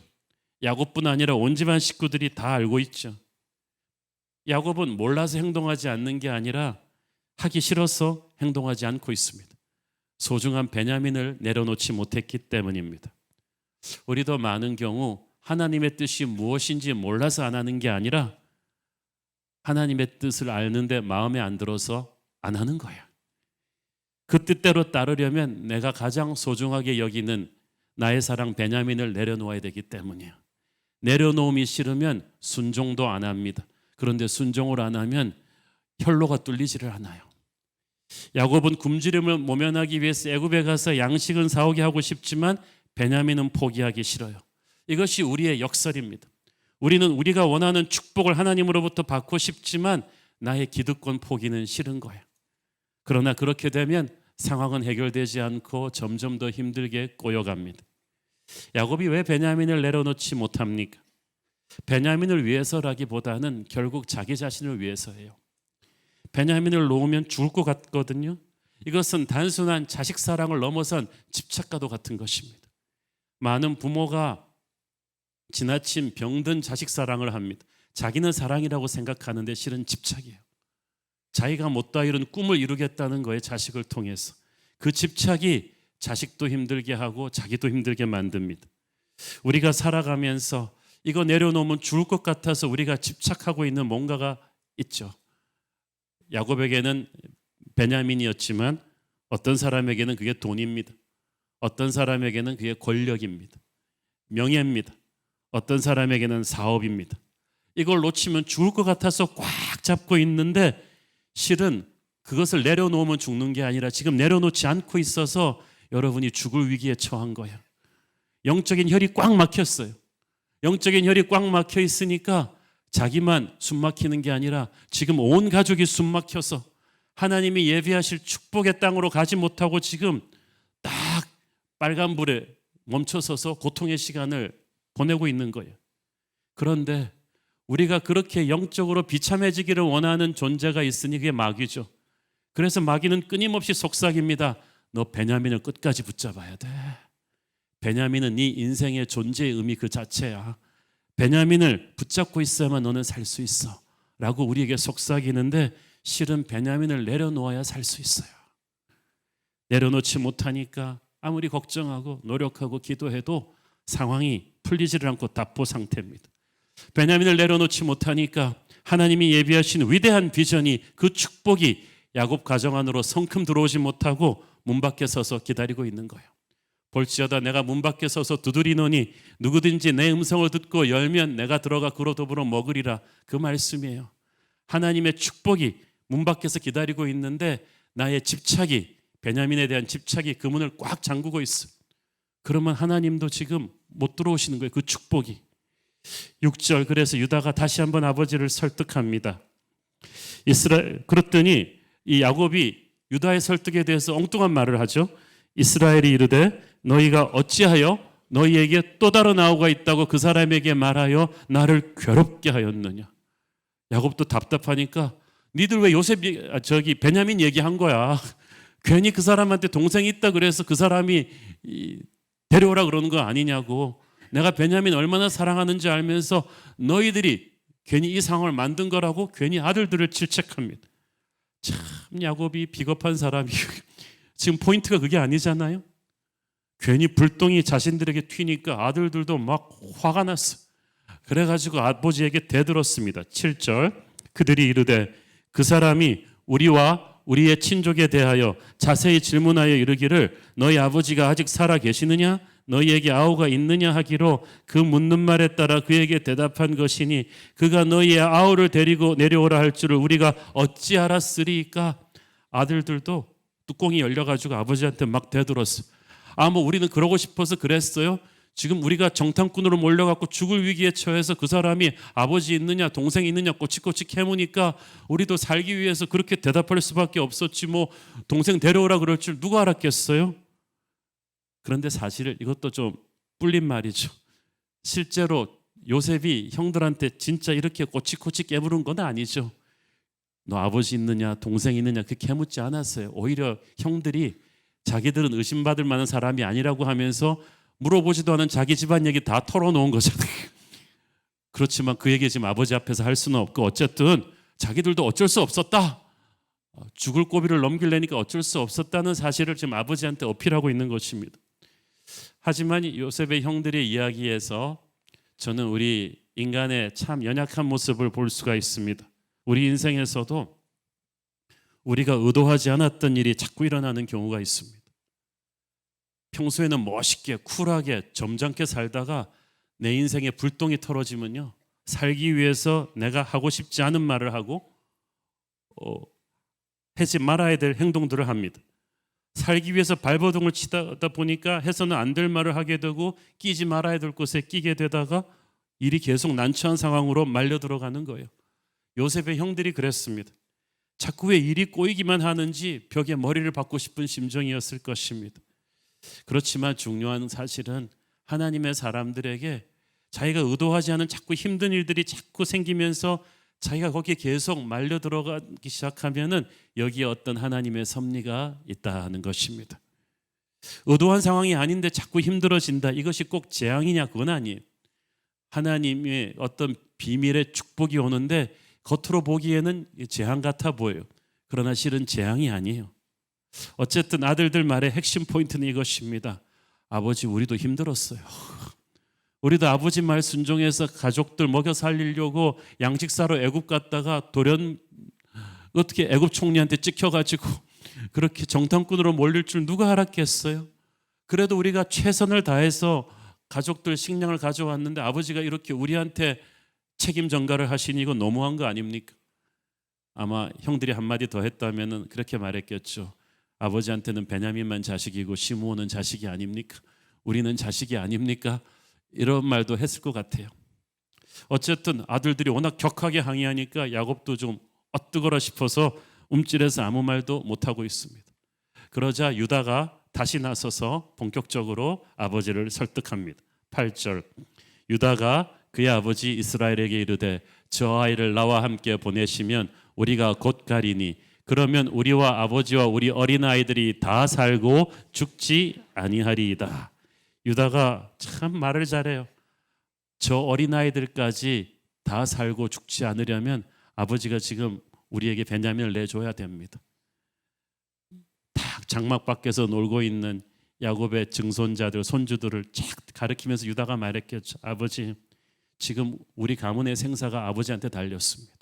야곱뿐 아니라 온 집안 식구들이 다 알고 있죠. 야곱은 몰라서 행동하지 않는 게 아니라 하기 싫어서 행동하지 않고 있습니다. 소중한 베냐민을 내려놓지 못했기 때문입니다. 우리도 많은 경우 하나님의 뜻이 무엇인지 몰라서 안 하는 게 아니라 하나님의 뜻을 아는데 마음에 안 들어서 안 하는 거야. 그 뜻대로 따르려면 내가 가장 소중하게 여기는 나의 사랑 베냐민을 내려놓아야 되기 때문이에요. 내려놓음이 싫으면 순종도 안 합니다. 그런데 순종을 안 하면 혈로가 뚫리지를 않아요. 야곱은 굶주림을 모면하기 위해서 애굽에 가서 양식은 사오게 하고 싶지만 베냐민은 포기하기 싫어요. 이것이 우리의 역설입니다. 우리는 우리가 원하는 축복을 하나님으로부터 받고 싶지만 나의 기득권 포기는 싫은 거예요. 그러나 그렇게 되면 상황은 해결되지 않고 점점 더 힘들게 꼬여갑니다. 야곱이 왜 베냐민을 내려놓지 못합니까? 베냐민을 위해서라기보다는 결국 자기 자신을 위해서예요. 베냐민을 놓으면 죽을 것 같거든요. 이것은 단순한 자식 사랑을 넘어선 집착과도 같은 것입니다. 많은 부모가 지나친 병든 자식 사랑을 합니다. 자기는 사랑이라고 생각하는데 실은 집착이에요. 자기가 못다 이룬 꿈을 이루겠다는 거예요. 자식을 통해서. 그 집착이 자식도 힘들게 하고 자기도 힘들게 만듭니다. 우리가 살아가면서 이거 내려놓으면 죽을 것 같아서 우리가 집착하고 있는 뭔가가 있죠. 야곱에게는 베냐민이었지만 어떤 사람에게는 그게 돈입니다. 어떤 사람에게는 그게 권력입니다. 명예입니다. 어떤 사람에게는 사업입니다. 이걸 놓치면 죽을 것 같아서 꽉 잡고 있는데 실은 그것을 내려놓으면 죽는 게 아니라 지금 내려놓지 않고 있어서 여러분이 죽을 위기에 처한 거예요. 영적인 혈이 꽉 막혔어요. 영적인 혈이 꽉 막혀 있으니까 자기만 숨 막히는 게 아니라 지금 온 가족이 숨 막혀서 하나님이 예비하실 축복의 땅으로 가지 못하고 지금 딱 빨간불에 멈춰서서 고통의 시간을 보내고 있는 거예요. 그런데 우리가 그렇게 영적으로 비참해지기를 원하는 존재가 있으니 그게 마귀죠. 그래서 마귀는 끊임없이 속삭입니다. 너 베냐민을 끝까지 붙잡아야 돼. 베냐민은 네 인생의 존재의 의미 그 자체야. 베냐민을 붙잡고 있어야만 너는 살 수 있어 라고 우리에게 속삭이는데 실은 베냐민을 내려놓아야 살 수 있어요. 내려놓지 못하니까 아무리 걱정하고 노력하고 기도해도 상황이 풀리지를 않고 답보 상태입니다. 베냐민을 내려놓지 못하니까 하나님이 예비하신 위대한 비전이 그 축복이 야곱 가정 안으로 성큼 들어오지 못하고 문 밖에 서서 기다리고 있는 거예요. 볼지어다 내가 문 밖에 서서 두드리노니 누구든지 내 음성을 듣고 열면 내가 들어가 그로 더불어 먹으리라. 그 말씀이에요. 하나님의 축복이 문 밖에서 기다리고 있는데 나의 집착이 베냐민에 대한 집착이 그 문을 꽉 잠그고 있어. 그러면 하나님도 지금 못 들어오시는 거예요. 그 축복이. 6절 그래서 유다가 다시 한번 아버지를 설득합니다. 그랬더니 이 야곱이 유다의 설득에 대해서 엉뚱한 말을 하죠. 이스라엘이 이르되 너희가 어찌하여 너희에게 또 다른 아우가 있다고 그 사람에게 말하여 나를 괴롭게 하였느냐. 야곱도 답답하니까 니들 왜 요셉 베냐민 얘기한 거야. 괜히 그 사람한테 동생이 있다 그래서 그 사람이 데려오라 그러는 거 아니냐고. 내가 베냐민 얼마나 사랑하는지 알면서 너희들이 괜히 이 상황을 만든 거라고 괜히 아들들을 질책합니다. 참 야곱이 비겁한 사람이에요. 지금 포인트가 그게 아니잖아요. 괜히 불똥이 자신들에게 튀니까 아들들도 막 화가 났어. 그래가지고 아버지에게 대들었습니다. 7절 그들이 이르되 그 사람이 우리와 우리의 친족에 대하여 자세히 질문하여 이르기를 너희 아버지가 아직 살아 계시느냐? 너희에게 아우가 있느냐 하기로 그 묻는 말에 따라 그에게 대답한 것이니 그가 너희의 아우를 데리고 내려오라 할 줄을 우리가 어찌 알았으리까? 아들들도 뚜껑이 열려가지고 아버지한테 막 대들었어. 뭐 우리는 그러고 싶어서 그랬어요. 지금 우리가 정탐꾼으로 몰려갖고 죽을 위기에 처해서 그 사람이 아버지 있느냐 동생 있느냐 꼬치꼬치 캐무니까 우리도 살기 위해서 그렇게 대답할 수밖에 없었지 뭐 동생 데려오라 그럴 줄 누가 알았겠어요? 그런데 사실 이것도 좀 뿔린 말이죠. 실제로 요셉이 형들한테 진짜 이렇게 꼬치꼬치 깨부른 건 아니죠. 너 아버지 있느냐 동생 있느냐 그렇게 캐묻지 않았어요. 오히려 형들이 자기들은 의심받을 만한 사람이 아니라고 하면서 물어보지도 않은 자기 집안 얘기 다 털어놓은 거잖아요. 그렇지만 그 얘기 지금 아버지 앞에서 할 수는 없고 어쨌든 자기들도 어쩔 수 없었다. 죽을 고비를 넘기려니까 어쩔 수 없었다는 사실을 지금 아버지한테 어필하고 있는 것입니다. 하지만 요셉의 형들의 이야기에서 저는 우리 인간의 참 연약한 모습을 볼 수가 있습니다. 우리 인생에서도 우리가 의도하지 않았던 일이 자꾸 일어나는 경우가 있습니다. 평소에는 멋있게 쿨하게 점잖게 살다가 내 인생에 불똥이 터져지면요 살기 위해서 내가 하고 싶지 않은 말을 하고 하지 말아야 될 행동들을 합니다. 살기 위해서 발버둥을 치다 보니까 해서는 안 될 말을 하게 되고 끼지 말아야 될 곳에 끼게 되다가 일이 계속 난처한 상황으로 말려 들어가는 거예요. 요셉의 형들이 그랬습니다. 자꾸 왜 일이 꼬이기만 하는지 벽에 머리를 박고 싶은 심정이었을 것입니다. 그렇지만 중요한 사실은 하나님의 사람들에게 자기가 의도하지 않은 자꾸 힘든 일들이 자꾸 생기면서 자기가 거기에 계속 말려 들어가기 시작하면은 여기에 어떤 하나님의 섭리가 있다는 것입니다. 의도한 상황이 아닌데 자꾸 힘들어진다. 이것이 꼭 재앙이냐? 그건 아니에요. 하나님의 어떤 비밀의 축복이 오는데 겉으로 보기에는 재앙 같아 보여요. 그러나 실은 재앙이 아니에요. 어쨌든 아들들 말의 핵심 포인트는 이것입니다. 아버지 우리도 힘들었어요. 우리도 아버지 말 순종해서 가족들 먹여 살리려고 양식 사러 애굽 갔다가 돌연 어떻게 애굽 총리한테 찍혀가지고 그렇게 정탐꾼으로 몰릴 줄 누가 알았겠어요? 그래도 우리가 최선을 다해서 가족들 식량을 가져왔는데 아버지가 이렇게 우리한테 책임 전가를 하시니 이거 너무한 거 아닙니까? 아마 형들이 한마디 더 했다면 그렇게 말했겠죠. 아버지한테는 베냐민만 자식이고 시므온은 자식이 아닙니까? 우리는 자식이 아닙니까? 이런 말도 했을 것 같아요. 어쨌든 아들들이 워낙 격하게 항의하니까 야곱도 좀 어뜨거라 싶어서 움찔해서 아무 말도 못하고 있습니다. 그러자 유다가 다시 나서서 본격적으로 아버지를 설득합니다. 8절 유다가 그의 아버지 이스라엘에게 이르되 저 아이를 나와 함께 보내시면 우리가 곧 가리니 그러면 우리와 아버지와 우리 어린아이들이 다 살고 죽지 아니하리이다. 유다가 참 말을 잘해요. 저 어린아이들까지 다 살고 죽지 않으려면 아버지가 지금 우리에게 베냐민을 내줘야 됩니다. 딱 장막 밖에서 놀고 있는 야곱의 증손자들 손주들을 쫙 가리키면서 유다가 말했겠죠. 아버지 지금 우리 가문의 생사가 아버지한테 달렸습니다.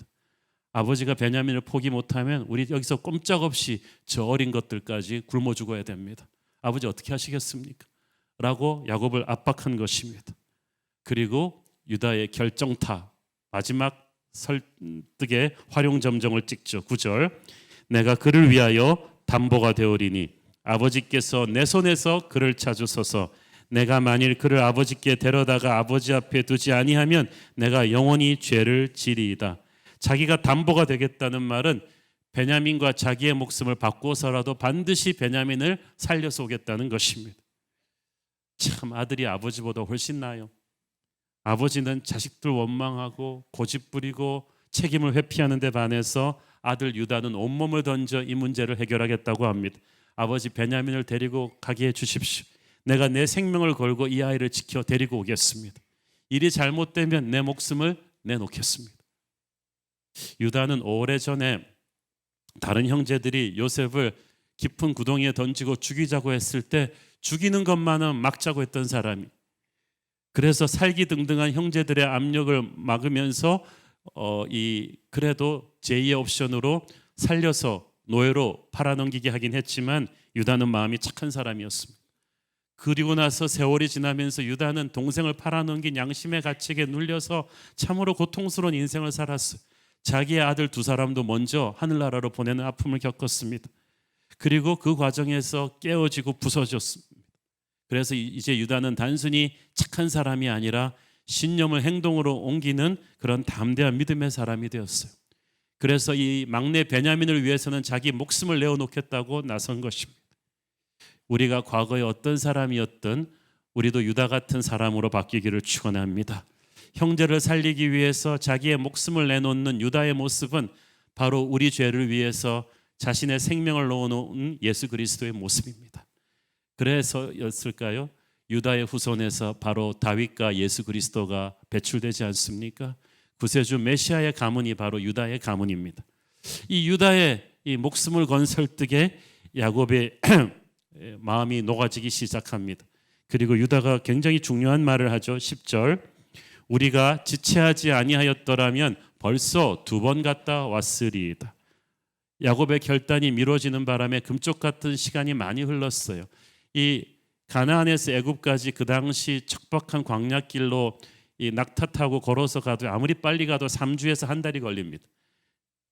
아버지가 베냐민을 포기 못하면 우리 여기서 꼼짝없이 저 어린 것들까지 굶어 죽어야 됩니다. 아버지 어떻게 하시겠습니까? 라고 야곱을 압박한 것입니다. 그리고 유다의 결정타 마지막 설득의 활용점정을 찍죠. 9절 내가 그를 위하여 담보가 되오리니 아버지께서 내 손에서 그를 찾으소서. 내가 만일 그를 아버지께 데려다가 아버지 앞에 두지 아니하면 내가 영원히 죄를 지리이다. 자기가 담보가 되겠다는 말은 베냐민과 자기의 목숨을 바꿔서라도 반드시 베냐민을 살려서 오겠다는 것입니다. 참 아들이 아버지보다 훨씬 나아요. 아버지는 자식들 원망하고 고집부리고 책임을 회피하는 데 반해서 아들 유다는 온몸을 던져 이 문제를 해결하겠다고 합니다. 아버지 베냐민을 데리고 가게 해 주십시오. 내가 내 생명을 걸고 이 아이를 지켜 데리고 오겠습니다. 일이 잘못되면 내 목숨을 내놓겠습니다. 유다는 오래전에 다른 형제들이 요셉을 깊은 구덩이에 던지고 죽이자고 했을 때 죽이는 것만은 막자고 했던 사람이, 그래서 살기등등한 형제들의 압력을 막으면서 그래도 제2의 옵션으로 살려서 노예로 팔아넘기게 하긴 했지만 유다는 마음이 착한 사람이었습니다. 그리고 나서 세월이 지나면서 유다는 동생을 팔아넘긴 양심의 가책에 눌려서 참으로 고통스러운 인생을 살았어요. 자기의 아들 두 사람도 먼저 하늘나라로 보내는 아픔을 겪었습니다. 그리고 그 과정에서 깨어지고 부서졌습니다. 그래서 이제 유다는 단순히 착한 사람이 아니라 신념을 행동으로 옮기는 그런 담대한 믿음의 사람이 되었어요. 그래서 이 막내 베냐민을 위해서는 자기 목숨을 내어놓겠다고 나선 것입니다. 우리가 과거에 어떤 사람이었든 우리도 유다 같은 사람으로 바뀌기를 축원합니다. 형제를 살리기 위해서 자기의 목숨을 내놓는 유다의 모습은 바로 우리 죄를 위해서 자신의 생명을 놓은 예수 그리스도의 모습입니다. 그래서였을까요? 유다의 후손에서 바로 다윗과 예수 그리스도가 배출되지 않습니까? 구세주 메시아의 가문이 바로 유다의 가문입니다. 이 유다의 이 목숨을 건 설득에 야곱의 마음이 녹아지기 시작합니다. 그리고 유다가 굉장히 중요한 말을 하죠. 10절, 우리가 지체하지 아니하였더라면 벌써 2번 갔다 왔으리이다. 야곱의 결단이 미뤄지는 바람에 금쪽 같은 시간이 많이 흘렀어요. 이 가나안에서 애굽까지 그 당시 척박한 광야길로 이 낙타 타고 걸어서 가도 아무리 빨리 가도 3주에서 한 달이 걸립니다.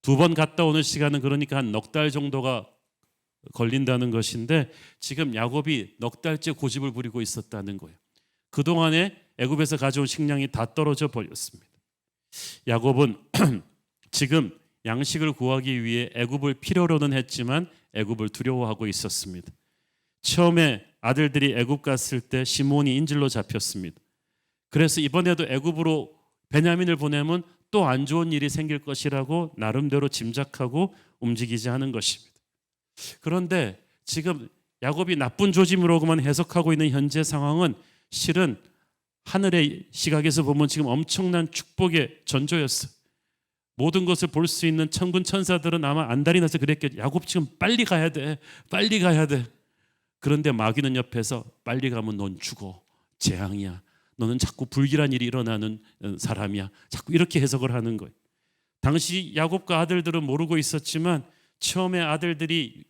2번 갔다 오는 시간은 그러니까 한 넉 달 정도가 걸린다는 것인데 지금 야곱이 넉 달째 고집을 부리고 있었다는 거예요. 그동안에 애굽에서 가져온 식량이 다 떨어져 버렸습니다. 야곱은 지금 양식을 구하기 위해 애굽을 필요로는 했지만 애굽을 두려워하고 있었습니다. 처음에 아들들이 애굽 갔을 때 시몬이 인질로 잡혔습니다. 그래서 이번에도 애굽으로 베냐민을 보내면 또 안 좋은 일이 생길 것이라고 나름대로 짐작하고 움직이지 하는 것입니다. 그런데 지금 야곱이 나쁜 조짐으로만 해석하고 있는 현재 상황은 실은 하늘의 시각에서 보면 지금 엄청난 축복의 전조였어요. 모든 것을 볼 수 있는 천군 천사들은 아마 안달이 나서 그랬겠죠. 야곱 지금 빨리 가야 돼. 빨리 가야 돼. 그런데 마귀는 옆에서 빨리 가면 넌 죽어. 재앙이야. 너는 자꾸 불길한 일이 일어나는 사람이야. 자꾸 이렇게 해석을 하는 거예요. 당시 야곱과 아들들은 모르고 있었지만 처음에 아들들이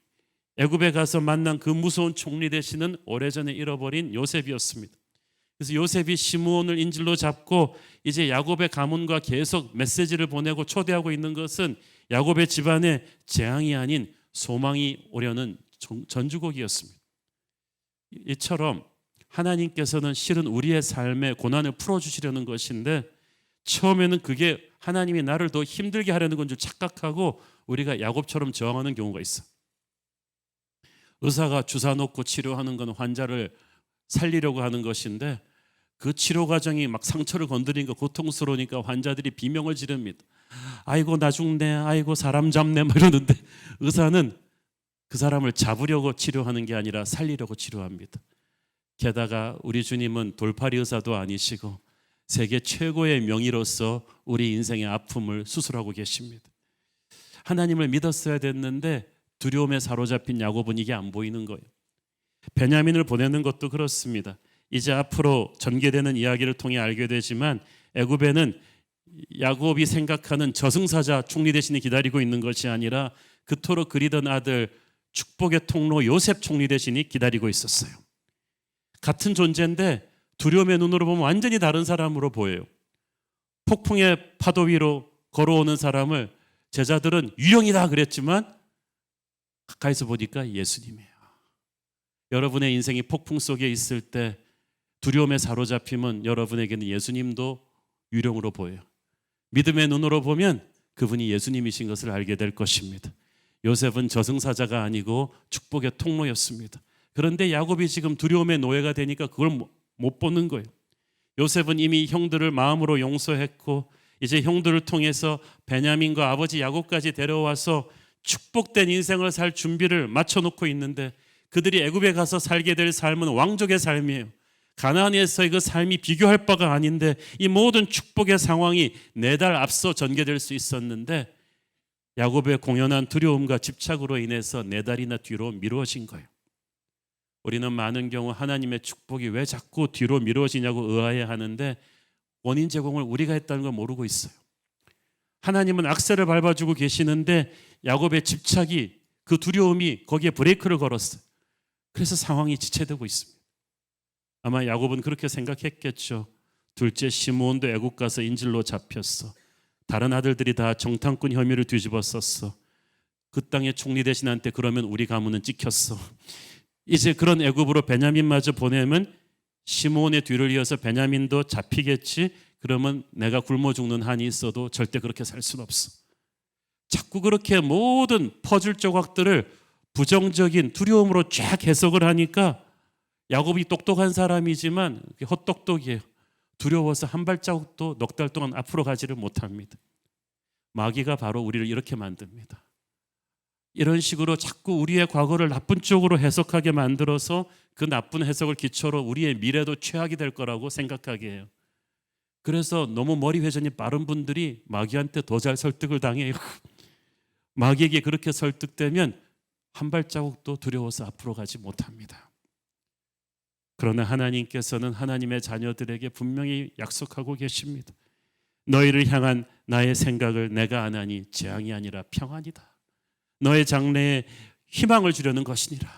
애굽에 가서 만난 그 무서운 총리 대신은 오래전에 잃어버린 요셉이었습니다. 그래서 요셉이 시므온을 인질로 잡고 이제 야곱의 가문과 계속 메시지를 보내고 초대하고 있는 것은 야곱의 집안에 재앙이 아닌 소망이 오려는 전주곡이었습니다. 이처럼 하나님께서는 실은 우리의 삶의 고난을 풀어주시려는 것인데 처음에는 그게 하나님이 나를 더 힘들게 하려는 건 줄 착각하고 우리가 야곱처럼 저항하는 경우가 있어. 의사가 주사 놓고 치료하는 건 환자를 살리려고 하는 것인데 그 치료 과정이 막 상처를 건드리니까 고통스러우니까 환자들이 비명을 지릅니다. 아이고 나 죽네, 아이고 사람 잡네 막 이러는데 의사는 그 사람을 잡으려고 치료하는 게 아니라 살리려고 치료합니다. 게다가 우리 주님은 돌팔이 의사도 아니시고 세계 최고의 명의로서 우리 인생의 아픔을 수술하고 계십니다. 하나님을 믿었어야 됐는데 두려움에 사로잡힌 야곱은 이게 안 보이는 거예요. 베냐민을 보내는 것도 그렇습니다. 이제 앞으로 전개되는 이야기를 통해 알게 되지만 애굽에는 야곱이 생각하는 저승사자 총리 대신에 기다리고 있는 것이 아니라 그토록 그리던 아들 축복의 통로 요셉 총리 대신이 기다리고 있었어요. 같은 존재인데 두려움의 눈으로 보면 완전히 다른 사람으로 보여요. 폭풍의 파도 위로 걸어오는 사람을 제자들은 유령이다 그랬지만 가까이서 보니까 예수님이에요. 여러분의 인생이 폭풍 속에 있을 때 두려움에 사로잡히면 여러분에게는 예수님도 유령으로 보여요. 믿음의 눈으로 보면 그분이 예수님이신 것을 알게 될 것입니다. 요셉은 저승사자가 아니고 축복의 통로였습니다. 그런데 야곱이 지금 두려움의 노예가 되니까 그걸 못 보는 거예요. 요셉은 이미 형들을 마음으로 용서했고 이제 형들을 통해서 베냐민과 아버지 야곱까지 데려와서 축복된 인생을 살 준비를 맞춰놓고 있는데 그들이 애굽에 가서 살게 될 삶은 왕족의 삶이에요. 가나안에서의 그 삶이 비교할 바가 아닌데 이 모든 축복의 상황이 4달 앞서 전개될 수 있었는데 야곱의 공연한 두려움과 집착으로 인해서 4달이나 뒤로 미루어진 거예요. 우리는 많은 경우 하나님의 축복이 왜 자꾸 뒤로 미루어지냐고 의아해 하는데 원인 제공을 우리가 했다는 걸 모르고 있어요. 하나님은 악셀을 밟아주고 계시는데 야곱의 집착이 그 두려움이 거기에 브레이크를 걸었어요. 그래서 상황이 지체되고 있습니다. 아마 야곱은 그렇게 생각했겠죠. 둘째 시므온도 애굽 가서 인질로 잡혔어. 다른 아들들이 다 정탐꾼 혐의를 뒤집어 썼어. 그 땅의 총리 대신한테 그러면 우리 가문은 찍혔어. 이제 그런 애굽으로 베냐민마저 보내면 시므온의 뒤를 이어서 베냐민도 잡히겠지. 그러면 내가 굶어 죽는 한이 있어도 절대 그렇게 살 수는 없어. 자꾸 그렇게 모든 퍼즐 조각들을 부정적인 두려움으로 쫙 해석을 하니까 야곱이 똑똑한 사람이지만 헛똑똑이에요. 두려워서 한 발자국도 넉 달 동안 앞으로 가지를 못합니다. 마귀가 바로 우리를 이렇게 만듭니다. 이런 식으로 자꾸 우리의 과거를 나쁜 쪽으로 해석하게 만들어서 그 나쁜 해석을 기초로 우리의 미래도 최악이 될 거라고 생각하게 해요. 그래서 너무 머리 회전이 빠른 분들이 마귀한테 더 잘 설득을 당해요. 마귀에게 그렇게 설득되면 한 발자국도 두려워서 앞으로 가지 못합니다. 그러나 하나님께서는 하나님의 자녀들에게 분명히 약속하고 계십니다. 너희를 향한 나의 생각을 내가 아나니 재앙이 아니라 평안이다. 너의 장래에 희망을 주려는 것이니라.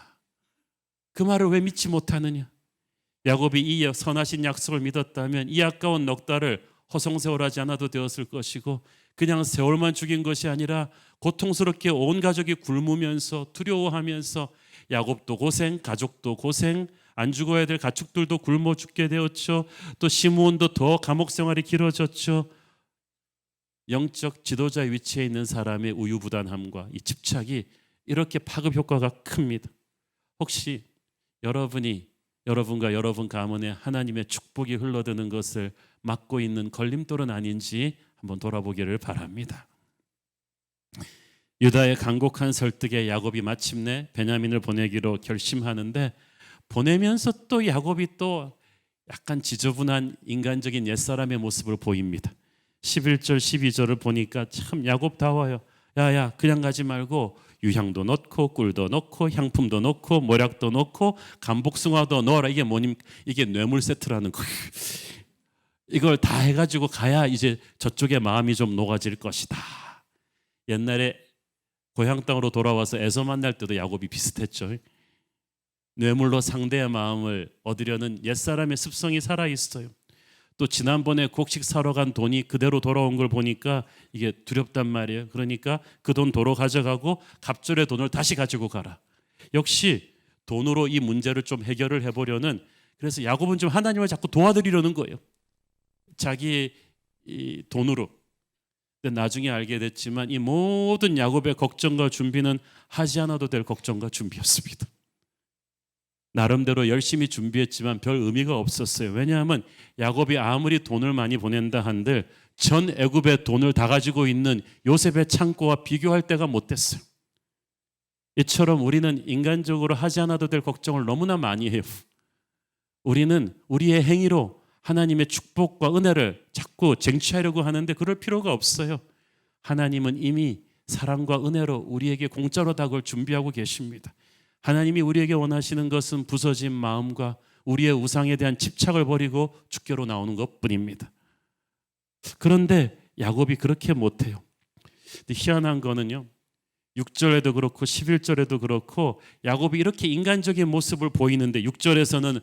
그 말을 왜 믿지 못하느냐? 야곱이 이 선하신 약속을 믿었다면 이 아까운 넉 달을 허송세월하지 않아도 되었을 것이고 그냥 세월만 죽인 것이 아니라 고통스럽게 온 가족이 굶으면서 두려워하면서 야곱도 고생, 가족도 고생, 안 죽어야 될 가축들도 굶어 죽게 되었죠. 또 시므온도 더 감옥 생활이 길어졌죠. 영적 지도자 위치에 있는 사람의 우유부단함과 이 집착이 이렇게 파급 효과가 큽니다. 혹시 여러분과 여러분 가문에 하나님의 축복이 흘러드는 것을 막고 있는 걸림돌은 아닌지 한번 돌아보기를 바랍니다. 유다의 간곡한 설득에 야곱이 마침내 베냐민을 보내기로 결심하는데 보내면서 또 야곱이 또 약간 지저분한 인간적인 옛사람의 모습을 보입니다. 11절 12절을 보니까 참 야곱다워요. 야야 그냥 가지 말고 유향도 넣고 꿀도 넣고 향품도 넣고 모략도 넣고 감복숭아도 넣어라. 이게 뭐님? 이게 뇌물 세트라는 거예요. 이걸 다 해가지고 가야 이제 저쪽의 마음이 좀 녹아질 것이다. 옛날에 고향 땅으로 돌아와서 에서 만날 때도 야곱이 비슷했죠. 뇌물로 상대의 마음을 얻으려는 옛사람의 습성이 살아있어요. 또 지난번에 곡식 사러 간 돈이 그대로 돌아온 걸 보니까 이게 두렵단 말이에요. 그러니까 그 돈 도로 가져가고 갑절의 돈을 다시 가지고 가라. 역시 돈으로 이 문제를 좀 해결을 해보려는, 그래서 야곱은 좀 하나님을 자꾸 도와드리려는 거예요. 자기 이 돈으로. 근데 나중에 알게 됐지만 이 모든 야곱의 걱정과 준비는 하지 않아도 될 걱정과 준비였습니다. 나름대로 열심히 준비했지만 별 의미가 없었어요. 왜냐하면 야곱이 아무리 돈을 많이 보낸다 한들 전 애굽의 돈을 다 가지고 있는 요셉의 창고와 비교할 때가 못 됐어요. 이처럼 우리는 인간적으로 하지 않아도 될 걱정을 너무나 많이 해요. 우리는 우리의 행위로 하나님의 축복과 은혜를 자꾸 쟁취하려고 하는데 그럴 필요가 없어요. 하나님은 이미 사랑과 은혜로 우리에게 공짜로 다 그걸 준비하고 계십니다. 하나님이 우리에게 원하시는 것은 부서진 마음과 우리의 우상에 대한 집착을 버리고 주께로 나오는 것뿐입니다. 그런데 야곱이 그렇게 못해요. 근데 희한한 거는요, 6절에도 그렇고 11절에도 그렇고 야곱이 이렇게 인간적인 모습을 보이는데 6절에서는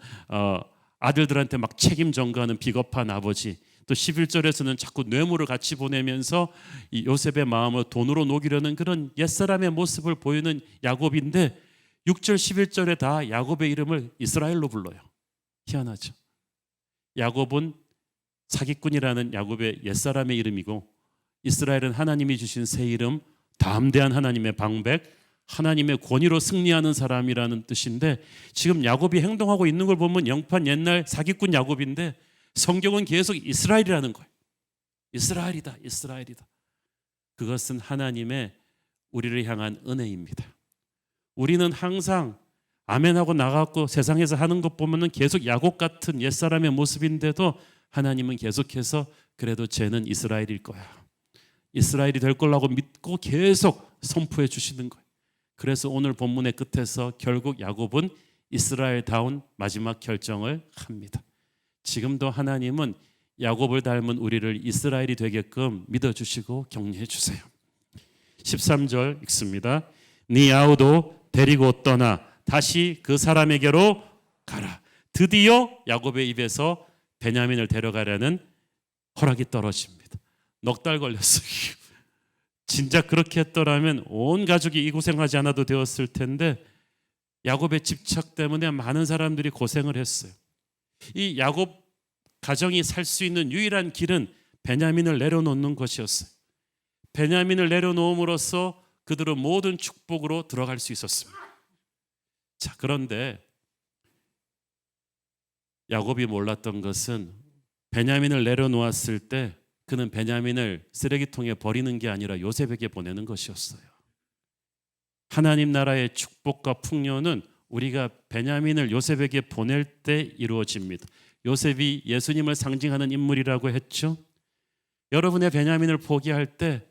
아들들한테 막 책임 전가하는 비겁한 아버지, 또 11절에서는 자꾸 뇌물을 같이 보내면서 이 요셉의 마음을 돈으로 녹이려는 그런 옛사람의 모습을 보이는 야곱인데 6절 11절에 다 야곱의 이름을 이스라엘로 불러요. 희한하죠. 야곱은 사기꾼이라는 야곱의 옛사람의 이름이고 이스라엘은 하나님이 주신 새 이름, 담대한 하나님의 방백, 하나님의 권위로 승리하는 사람이라는 뜻인데, 지금 야곱이 행동하고 있는 걸 보면 영판 옛날 사기꾼 야곱인데 성경은 계속 이스라엘이라는 거예요. 이스라엘이다, 이스라엘이다. 그것은 하나님의 우리를 향한 은혜입니다. 우리는 항상 아멘하고 나가고 세상에서 하는 것 보면은 계속 야곱 같은 옛사람의 모습인데도 하나님은 계속해서 그래도 쟤는 이스라엘일 거야, 이스라엘이 될 거라고 믿고 계속 선포해 주시는 거예요. 그래서 오늘 본문의 끝에서 결국 야곱은 이스라엘다운 마지막 결정을 합니다. 지금도 하나님은 야곱을 닮은 우리를 이스라엘이 되게끔 믿어주시고 격려해 주세요. 13절 읽습니다. 네 아우도 데리고 떠나 다시 그 사람에게로 가라. 드디어 야곱의 입에서 베냐민을 데려가려는 허락이 떨어집니다. 넉 달 걸렸어요. 진짜 그렇게 했더라면 온 가족이 이 고생하지 않아도 되었을 텐데 야곱의 집착 때문에 많은 사람들이 고생을 했어요. 이 야곱 가정이 살 수 있는 유일한 길은 베냐민을 내려놓는 것이었어요. 베냐민을 내려놓음으로써 그들은 모든 축복으로 들어갈 수 있었습니다. 자, 그런데 야곱이 몰랐던 것은 베냐민을 내려놓았을 때 그는 베냐민을 쓰레기통에 버리는 게 아니라 요셉에게 보내는 것이었어요. 하나님 나라의 축복과 풍요는 우리가 베냐민을 요셉에게 보낼 때 이루어집니다. 요셉이 예수님을 상징하는 인물이라고 했죠. 여러분의 베냐민을 포기할 때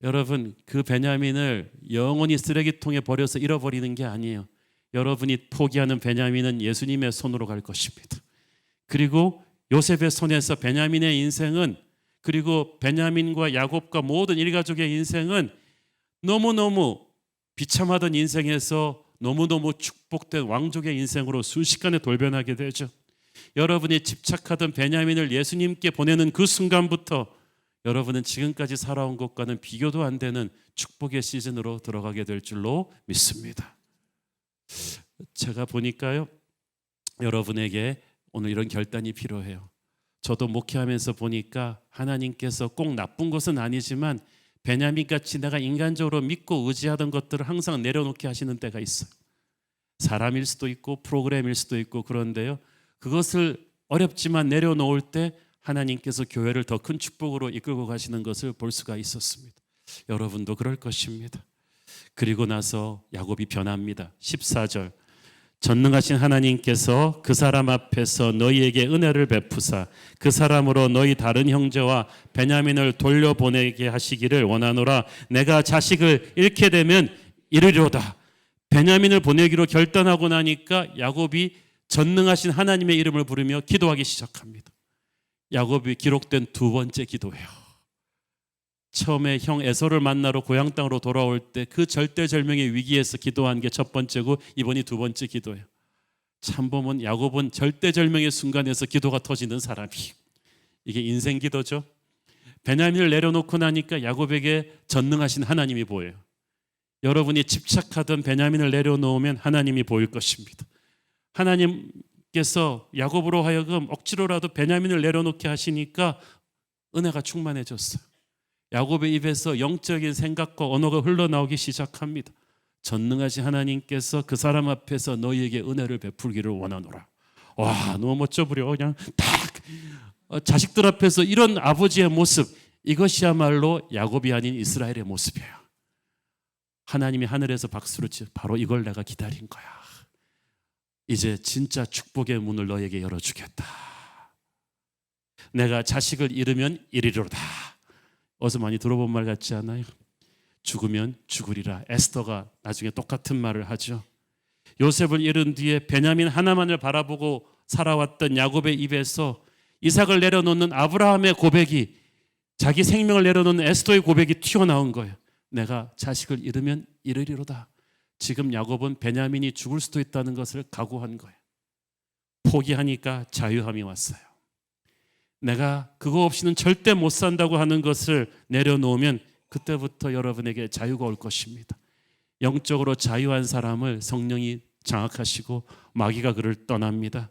여러분 그 베냐민을 영원히 쓰레기통에 버려서 잃어버리는 게 아니에요. 여러분이 포기하는 베냐민은 예수님의 손으로 갈 것입니다. 그리고 요셉의 손에서 베냐민의 인생은, 그리고 베냐민과 야곱과 모든 일가족의 인생은 너무너무 비참하던 인생에서 너무너무 축복된 왕족의 인생으로 순식간에 돌변하게 되죠. 여러분이 집착하던 베냐민을 예수님께 보내는 그 순간부터 여러분은 지금까지 살아온 것과는 비교도 안 되는 축복의 시즌으로 들어가게 될 줄로 믿습니다. 제가 보니까요, 여러분에게 오늘 이런 결단이 필요해요. 저도 목회하면서 보니까 하나님께서 꼭 나쁜 것은 아니지만 베냐민같이 내가 인간적으로 믿고 의지하던 것들을 항상 내려놓게 하시는 때가 있어요. 사람일 수도 있고 프로그램일 수도 있고. 그런데요, 그것을 어렵지만 내려놓을 때 하나님께서 교회를 더 큰 축복으로 이끌고 가시는 것을 볼 수가 있었습니다. 여러분도 그럴 것입니다. 그리고 나서 야곱이 변합니다. 14절. 전능하신 하나님께서 그 사람 앞에서 너희에게 은혜를 베푸사 그 사람으로 너희 다른 형제와 베냐민을 돌려보내게 하시기를 원하노라. 내가 자식을 잃게 되면 이르리로다. 베냐민을 보내기로 결단하고 나니까 야곱이 전능하신 하나님의 이름을 부르며 기도하기 시작합니다. 야곱이 기록된 두 번째 기도예요. 처음에 형 에서를 만나러 고향 땅으로 돌아올 때 그 절대절명의 위기에서 기도한 게 첫 번째고, 이번이 두 번째 기도예요. 참 보면 야곱은 절대절명의 순간에서 기도가 터지는 사람이, 이게 인생 기도죠. 베냐민을 내려놓고 나니까 야곱에게 전능하신 하나님이 보여요. 여러분이 집착하던 베냐민을 내려놓으면 하나님이 보일 것입니다. 하나님께서 야곱으로 하여금 억지로라도 베냐민을 내려놓게 하시니까 은혜가 충만해졌어요. 야곱의 입에서 영적인 생각과 언어가 흘러나오기 시작합니다. 전능하신 하나님께서 그 사람 앞에서 너희에게 은혜를 베풀기를 원하노라. 와, 너무 멋져 부려. 그냥 딱 자식들 앞에서 이런 아버지의 모습, 이것이야말로 야곱이 아닌 이스라엘의 모습이에요. 하나님이 하늘에서 박수를 치, 바로 이걸 내가 기다린 거야. 이제 진짜 축복의 문을 너에게 열어주겠다. 내가 자식을 잃으면 이리로다. 어서 많이 들어본 말 같지 않아요? 죽으면 죽으리라. 에스더가 나중에 똑같은 말을 하죠. 요셉을 잃은 뒤에 베냐민 하나만을 바라보고 살아왔던 야곱의 입에서 이삭을 내려놓는 아브라함의 고백이, 자기 생명을 내려놓는 에스더의 고백이 튀어나온 거예요. 내가 자식을 잃으면 이르리로다. 지금 야곱은 베냐민이 죽을 수도 있다는 것을 각오한 거예요. 포기하니까 자유함이 왔어요. 내가 그거 없이는 절대 못 산다고 하는 것을 내려놓으면 그때부터 여러분에게 자유가 올 것입니다. 영적으로 자유한 사람을 성령이 장악하시고 마귀가 그를 떠납니다.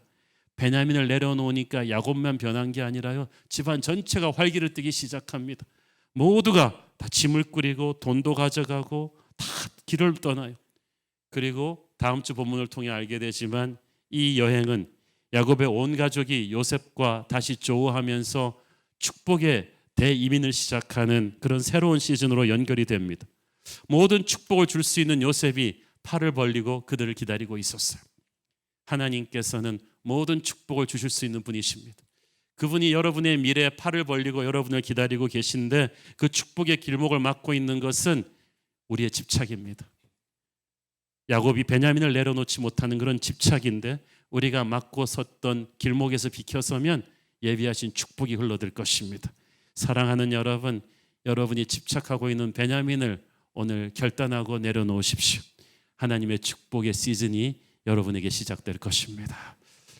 베냐민을 내려놓으니까 야곱만 변한 게 아니라요, 집안 전체가 활기를 띠기 시작합니다. 모두가 다 짐을 꾸리고 돈도 가져가고 다 길을 떠나요. 그리고 다음 주 본문을 통해 알게 되지만 이 여행은 야곱의 온 가족이 요셉과 다시 조우하면서 축복의 대이민을 시작하는 그런 새로운 시즌으로 연결이 됩니다. 모든 축복을 줄 수 있는 요셉이 팔을 벌리고 그들을 기다리고 있었어요. 하나님께서는 모든 축복을 주실 수 있는 분이십니다. 그분이 여러분의 미래에 팔을 벌리고 여러분을 기다리고 계신데 그 축복의 길목을 막고 있는 것은 우리의 집착입니다. 야곱이 베냐민을 내려놓지 못하는 그런 집착인데 우리가 막고 섰던 길목에서 비켜서면 예비하신 축복이 흘러들 것입니다. 사랑하는 여러분, 여러분이 집착하고 있는 베냐민을 오늘 결단하고 내려놓으십시오. 하나님의 축복의 시즌이 여러분에게 시작될 것입니다.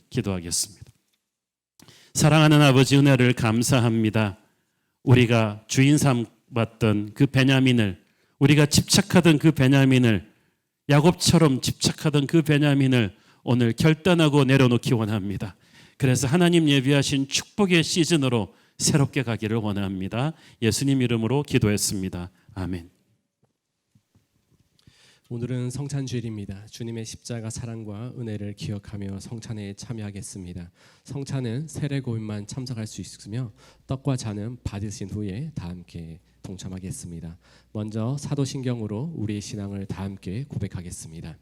기도하겠습니다. 사랑하는 아버지, 은혜를 감사합니다. 우리가 주인 삼았던 그 베냐민을, 우리가 집착하던 그 베냐민을, 야곱처럼 집착하던 그 베냐민을 오늘 결단하고 내려놓기 원합니다. 그래서 하나님 예비하신 축복의 시즌으로 새롭게 가기를 원합니다. 예수님 이름으로 기도했습니다. 아멘. 오늘은 성찬주일입니다. 주님의 십자가 사랑과 은혜를 기억하며 성찬에 참여하겠습니다. 성찬은 세례고인만 참석할 수 있으며 떡과 잔은 받으신 후에 다 함께 동참하겠습니다. 먼저 사도신경으로 우리의 신앙을 다 함께 고백하겠습니다.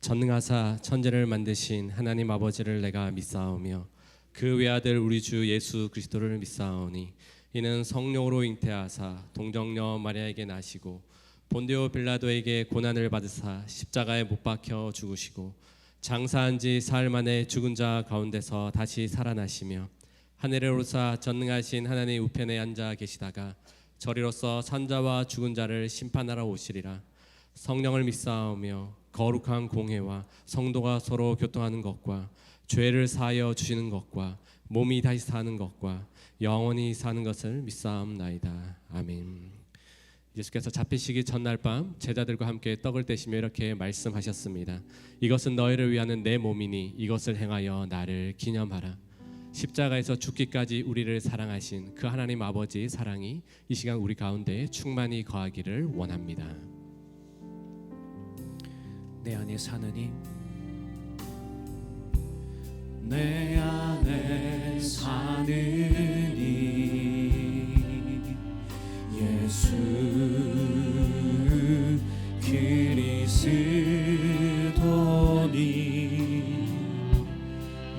전능하사 천지를 만드신 하나님 아버지를 내가 믿사오며 그 외아들 우리 주 예수 그리스도를 믿사오니 이는 성령으로 잉태하사 동정녀 마리아에게 나시고 본디오 빌라도에게 고난을 받으사 십자가에 못 박혀 죽으시고 장사한 지 사흘 만에 죽은 자 가운데서 다시 살아나시며 하늘에 오르사 전능하신 하나님 우편에 앉아 계시다가 저리로서 산자와 죽은 자를 심판하러 오시리라. 성령을 믿사오며 거룩한 공회와 성도가 서로 교통하는 것과 죄를 사하여 주시는 것과 몸이 다시 사는 것과 영원히 사는 것을 믿사옵나이다. 아멘. 예수께서 잡히시기 전날 밤 제자들과 함께 떡을 떼시며 이렇게 말씀하셨습니다. 이것은 너희를 위하는 내 몸이니 이것을 행하여 나를 기념하라. 십자가에서 죽기까지 우리를 사랑하신 그 하나님 아버지의 사랑이 이 시간 우리 가운데 충만히 거하기를 원합니다. 내 안에 사느니 내 안에 사느니 예수 그리스도니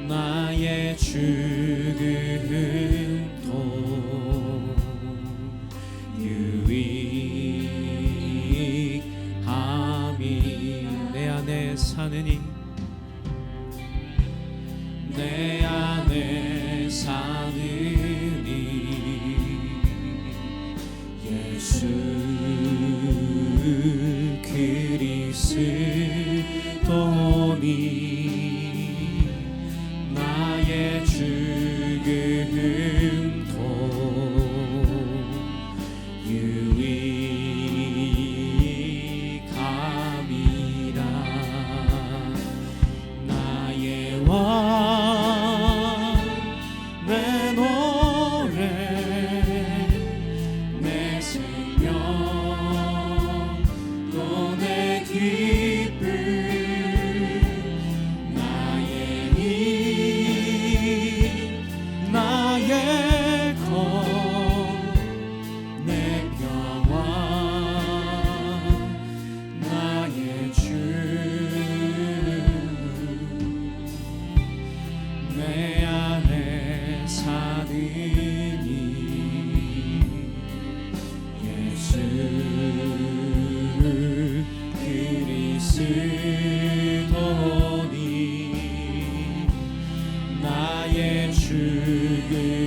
나의 죽음도 유익함이 내 안에 사느니 내 안에 사느니 예수 그리스도니 나의 죽음도 유익함이라. 나의 왕 내 노래 내 생명 또 내 기쁨 나의 힘 나의 것 내 평안 나의 주 내 안에 사느니 예수 그리스도니 나의 죽음도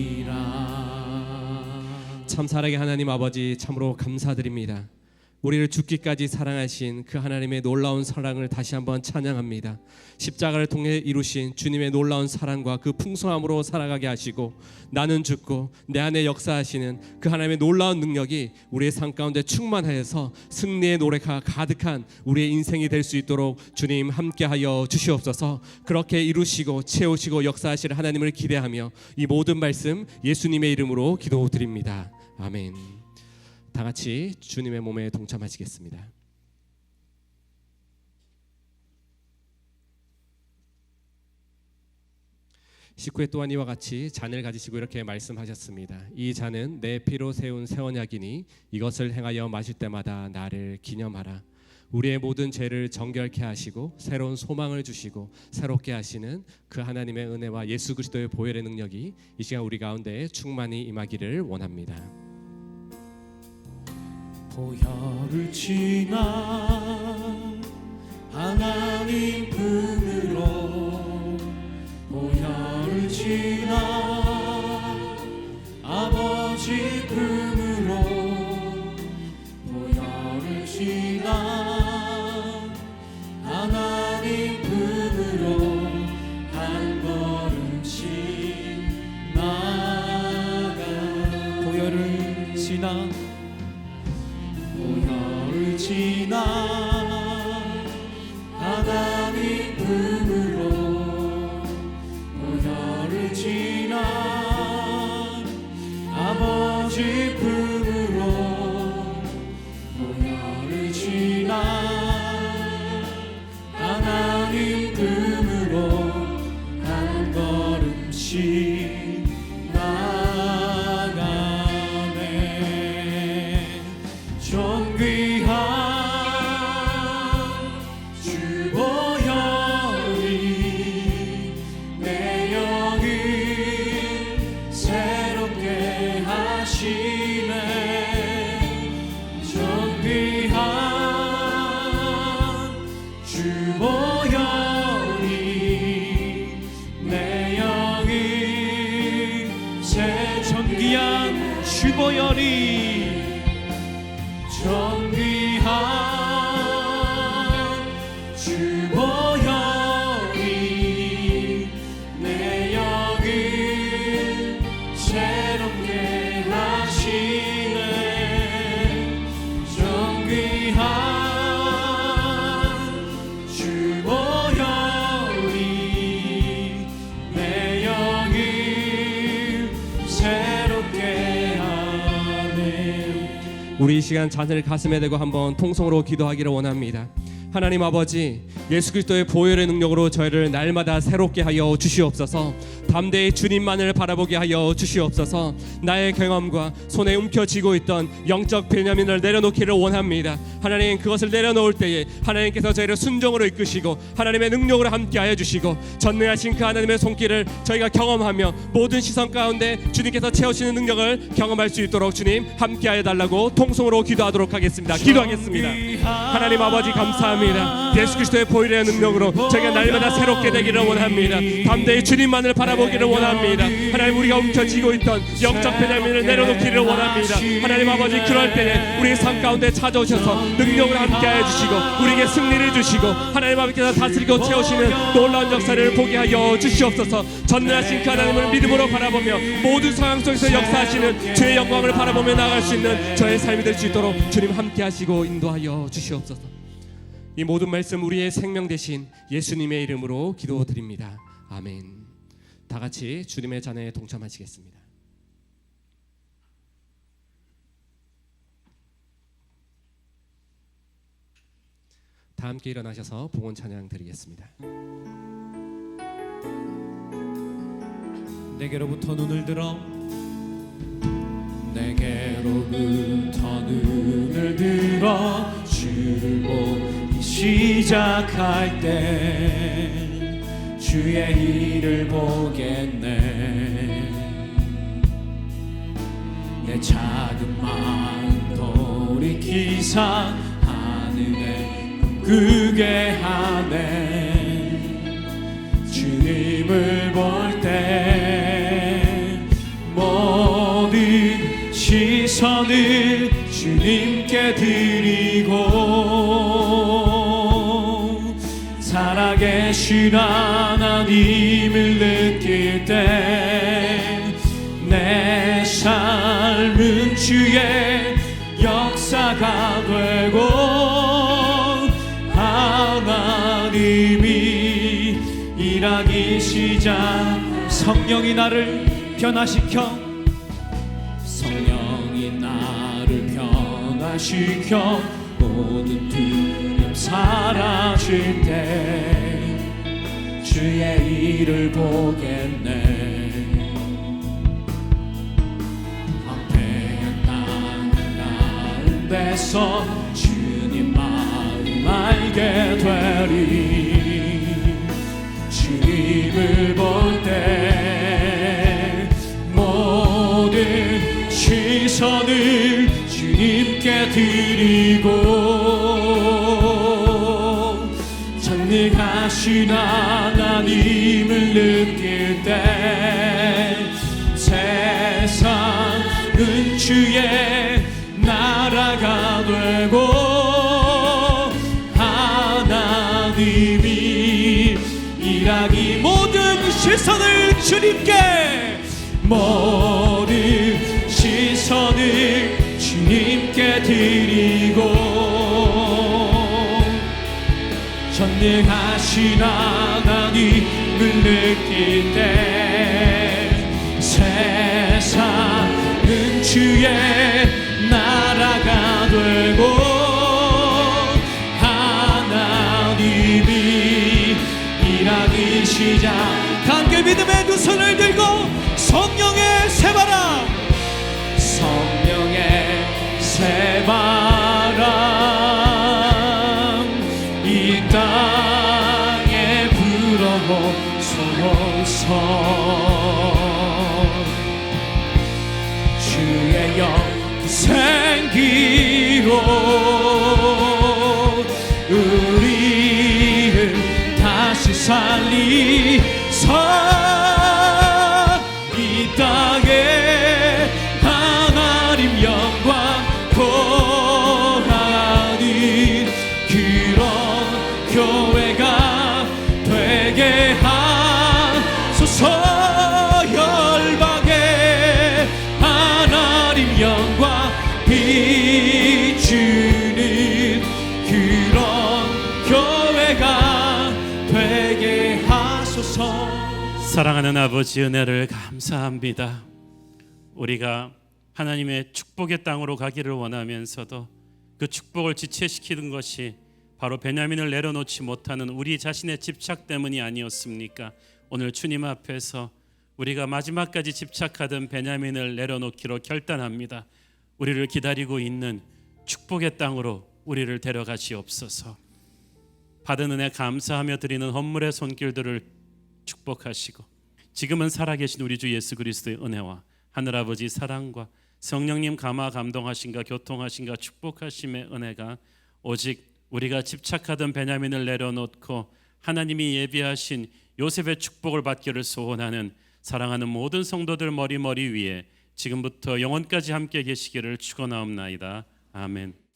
유익함이라. 참사랑의 하나님 아버지 참으로 감사드립니다. 우리를 죽기까지 사랑하신 그 하나님의 놀라운 사랑을 다시 한번 찬양합니다. 십자가를 통해 이루신 주님의 놀라운 사랑과 그 풍성함으로 살아가게 하시고 나는 죽고 내 안에 역사하시는 그 하나님의 놀라운 능력이 우리의 삶 가운데 충만하여서 승리의 노래가 가득한 우리의 인생이 될 수 있도록 주님 함께하여 주시옵소서. 그렇게 이루시고 채우시고 역사하실 하나님을 기대하며 이 모든 말씀 예수님의 이름으로 기도드립니다. 아멘. 다 같이 주님의 몸에 동참하시겠습니다. 식후에 또한 이와 같이 잔을 가지시고 이렇게 말씀하셨습니다. 이 잔은 내 피로 세운 새 언약이니 이것을 행하여 마실 때마다 나를 기념하라. 우리의 모든 죄를 정결케 하시고 새로운 소망을 주시고 새롭게 하시는 그 하나님의 은혜와 예수 그리스도의 보혈의 능력이 이 시간 우리 가운데 충만히 임하기를 원합니다. 보혈을 지나 하나님 품으로 보혈을 지나 아버지 품으로 보혈을 지나 하나님 품으로 한 걸음씩 나가 보혈을 지나 보혈을 지나 하나님 품으로 보혈을 지나 아버지 품으로 보혈을 지나 하나님 품으로 한 걸음씩 나가네. 존귀한 주 보혈이 내 영을 새롭게 하시네. 존귀한 주 보혈이 내 영을 새 존귀한 주 보혈이 존귀한 주 보혈이 내 영을 새롭게 하시네. 존귀한 주 보혈이 내 영을 새롭게 하네. 우리 이 시간 잔을 가슴에 대고 한번 통성으로 기도하기를 원합니다. 하나님 아버지, 예수 그리스도의 보혈의 능력으로 저희를 날마다 새롭게 하여 주시옵소서. 담대히 주님만을 바라보게 하여 주시옵소서. 나의 경험과 손에 움켜쥐고 있던 영적 베냐민을 내려놓기를 원합니다. 하나님, 그것을 내려놓을 때에 하나님께서 저희를 순종으로 이끄시고 하나님의 능력으로 함께하여 주시고 전능하신 그 하나님의 손길을 저희가 경험하며 모든 시선 가운데 주님께서 채우시는 능력을 경험할 수 있도록 주님 함께하여 달라고 통성으로 기도하도록 하겠습니다. 기도하겠습니다. 하나님 아버지 감사합니다. 예수 그리스도의 보혈의 능력으로 저희가 날마다 새롭게 되기를 원합니다. 담대히 주님만을 바라보기를 원합니다. 하나님, 우리가 움켜쥐고 있던 영적 베냐민을 내려놓기를 원합니다. 하나님 아버지, 그럴 때에 우리의 삶 가운데 찾아오셔서 능력을 함께하여 주시고 우리에게 승리를 주시고 하나님 아버지께서 다스리고 채우시는 놀라운 역사를 보게 하여 주시옵소서. 전능하신 그 하나님을 믿음으로 바라보며 모든 상황 속에서 역사하시는 주의 영광을 바라보며 나아갈 수 있는 저의 삶이 될 수 있도록 주님 함께하시고 인도하여 주시옵소서. 이 모든 말씀 우리의 생명 되신 예수님의 이름으로 기도드립니다. 아멘. 다 같이 주님의 잔에 동참하시겠습니다. 다 함께 일어나셔서 봉헌 찬양 드리겠습니다. 내게로부터 눈을 들어 내게로부터 눈을 들어 주를 보기 시작할 때 주의 일을 보겠네. 내 작은 마음 돌이키사 하늘에 꿈꾸게 하네. 주님을 볼 때 모든 시선을 주님께 드리고 살아계신 하나님을 느낄 때 내 삶은 주의 역사가 되고 하나님이 일하기 시작. 성령이 나를 변화시켜 성령이 나를 변화시켜 모든 두려움 사라질 때 주의 일을 보겠네. 황폐한 땅 가운데서 주님 마음 알게 되리. 주님을 볼 때 모든 시선을 주님께 드리고 전능하신 하나님을 느낄 때 세상은 주의 나라가 되고 하나님이 일하기 모든 시선을 주님께 모든 시선을 주님께 드리고 전능하신 하나님을 느낄 때 세상은 주의 나라가 되고 하나님이 일하기 시작. 함께 믿음의 두 손을 들고 성령의 새바람 성령의 새바람 이 땅에 불어오소서. 주의 영생기로 우리를 다시 살리사 이 땅에 하나님 영광 고하니 그런 교회가 되게 하소서. 열방에 하나님 영광 비추는 그런 교회가 되게 하소서. 사랑하는 아버지 은혜를 감사합니다. 우리가 하나님의 축복의 땅으로 가기를 원하면서도 그 축복을 지체시키는 것이 바로 베냐민을 내려놓지 못하는 우리 자신의 집착 때문이 아니었습니까? 오늘 주님 앞에서 우리가 마지막까지 집착하던 베냐민을 내려놓기로 결단합니다. 우리를 기다리고 있는 축복의 땅으로 우리를 데려가시옵소서. 받은 은혜 감사하며 드리는 헌물의 손길들을 축복하시고 지금은 살아계신 우리 주 예수 그리스도의 은혜와 하늘아버지 사랑과 성령님 감화 감동하신가 교통하신가 축복하심의 은혜가 오직 우리가 집착하던 베냐민을 내려놓고 하나님이 예비하신 요셉의 축복을 받기를 소원하는 사랑하는 모든 성도들 머리 위에 지금부터 영원까지 함께 계시기를 축원하옵나이다. 아멘.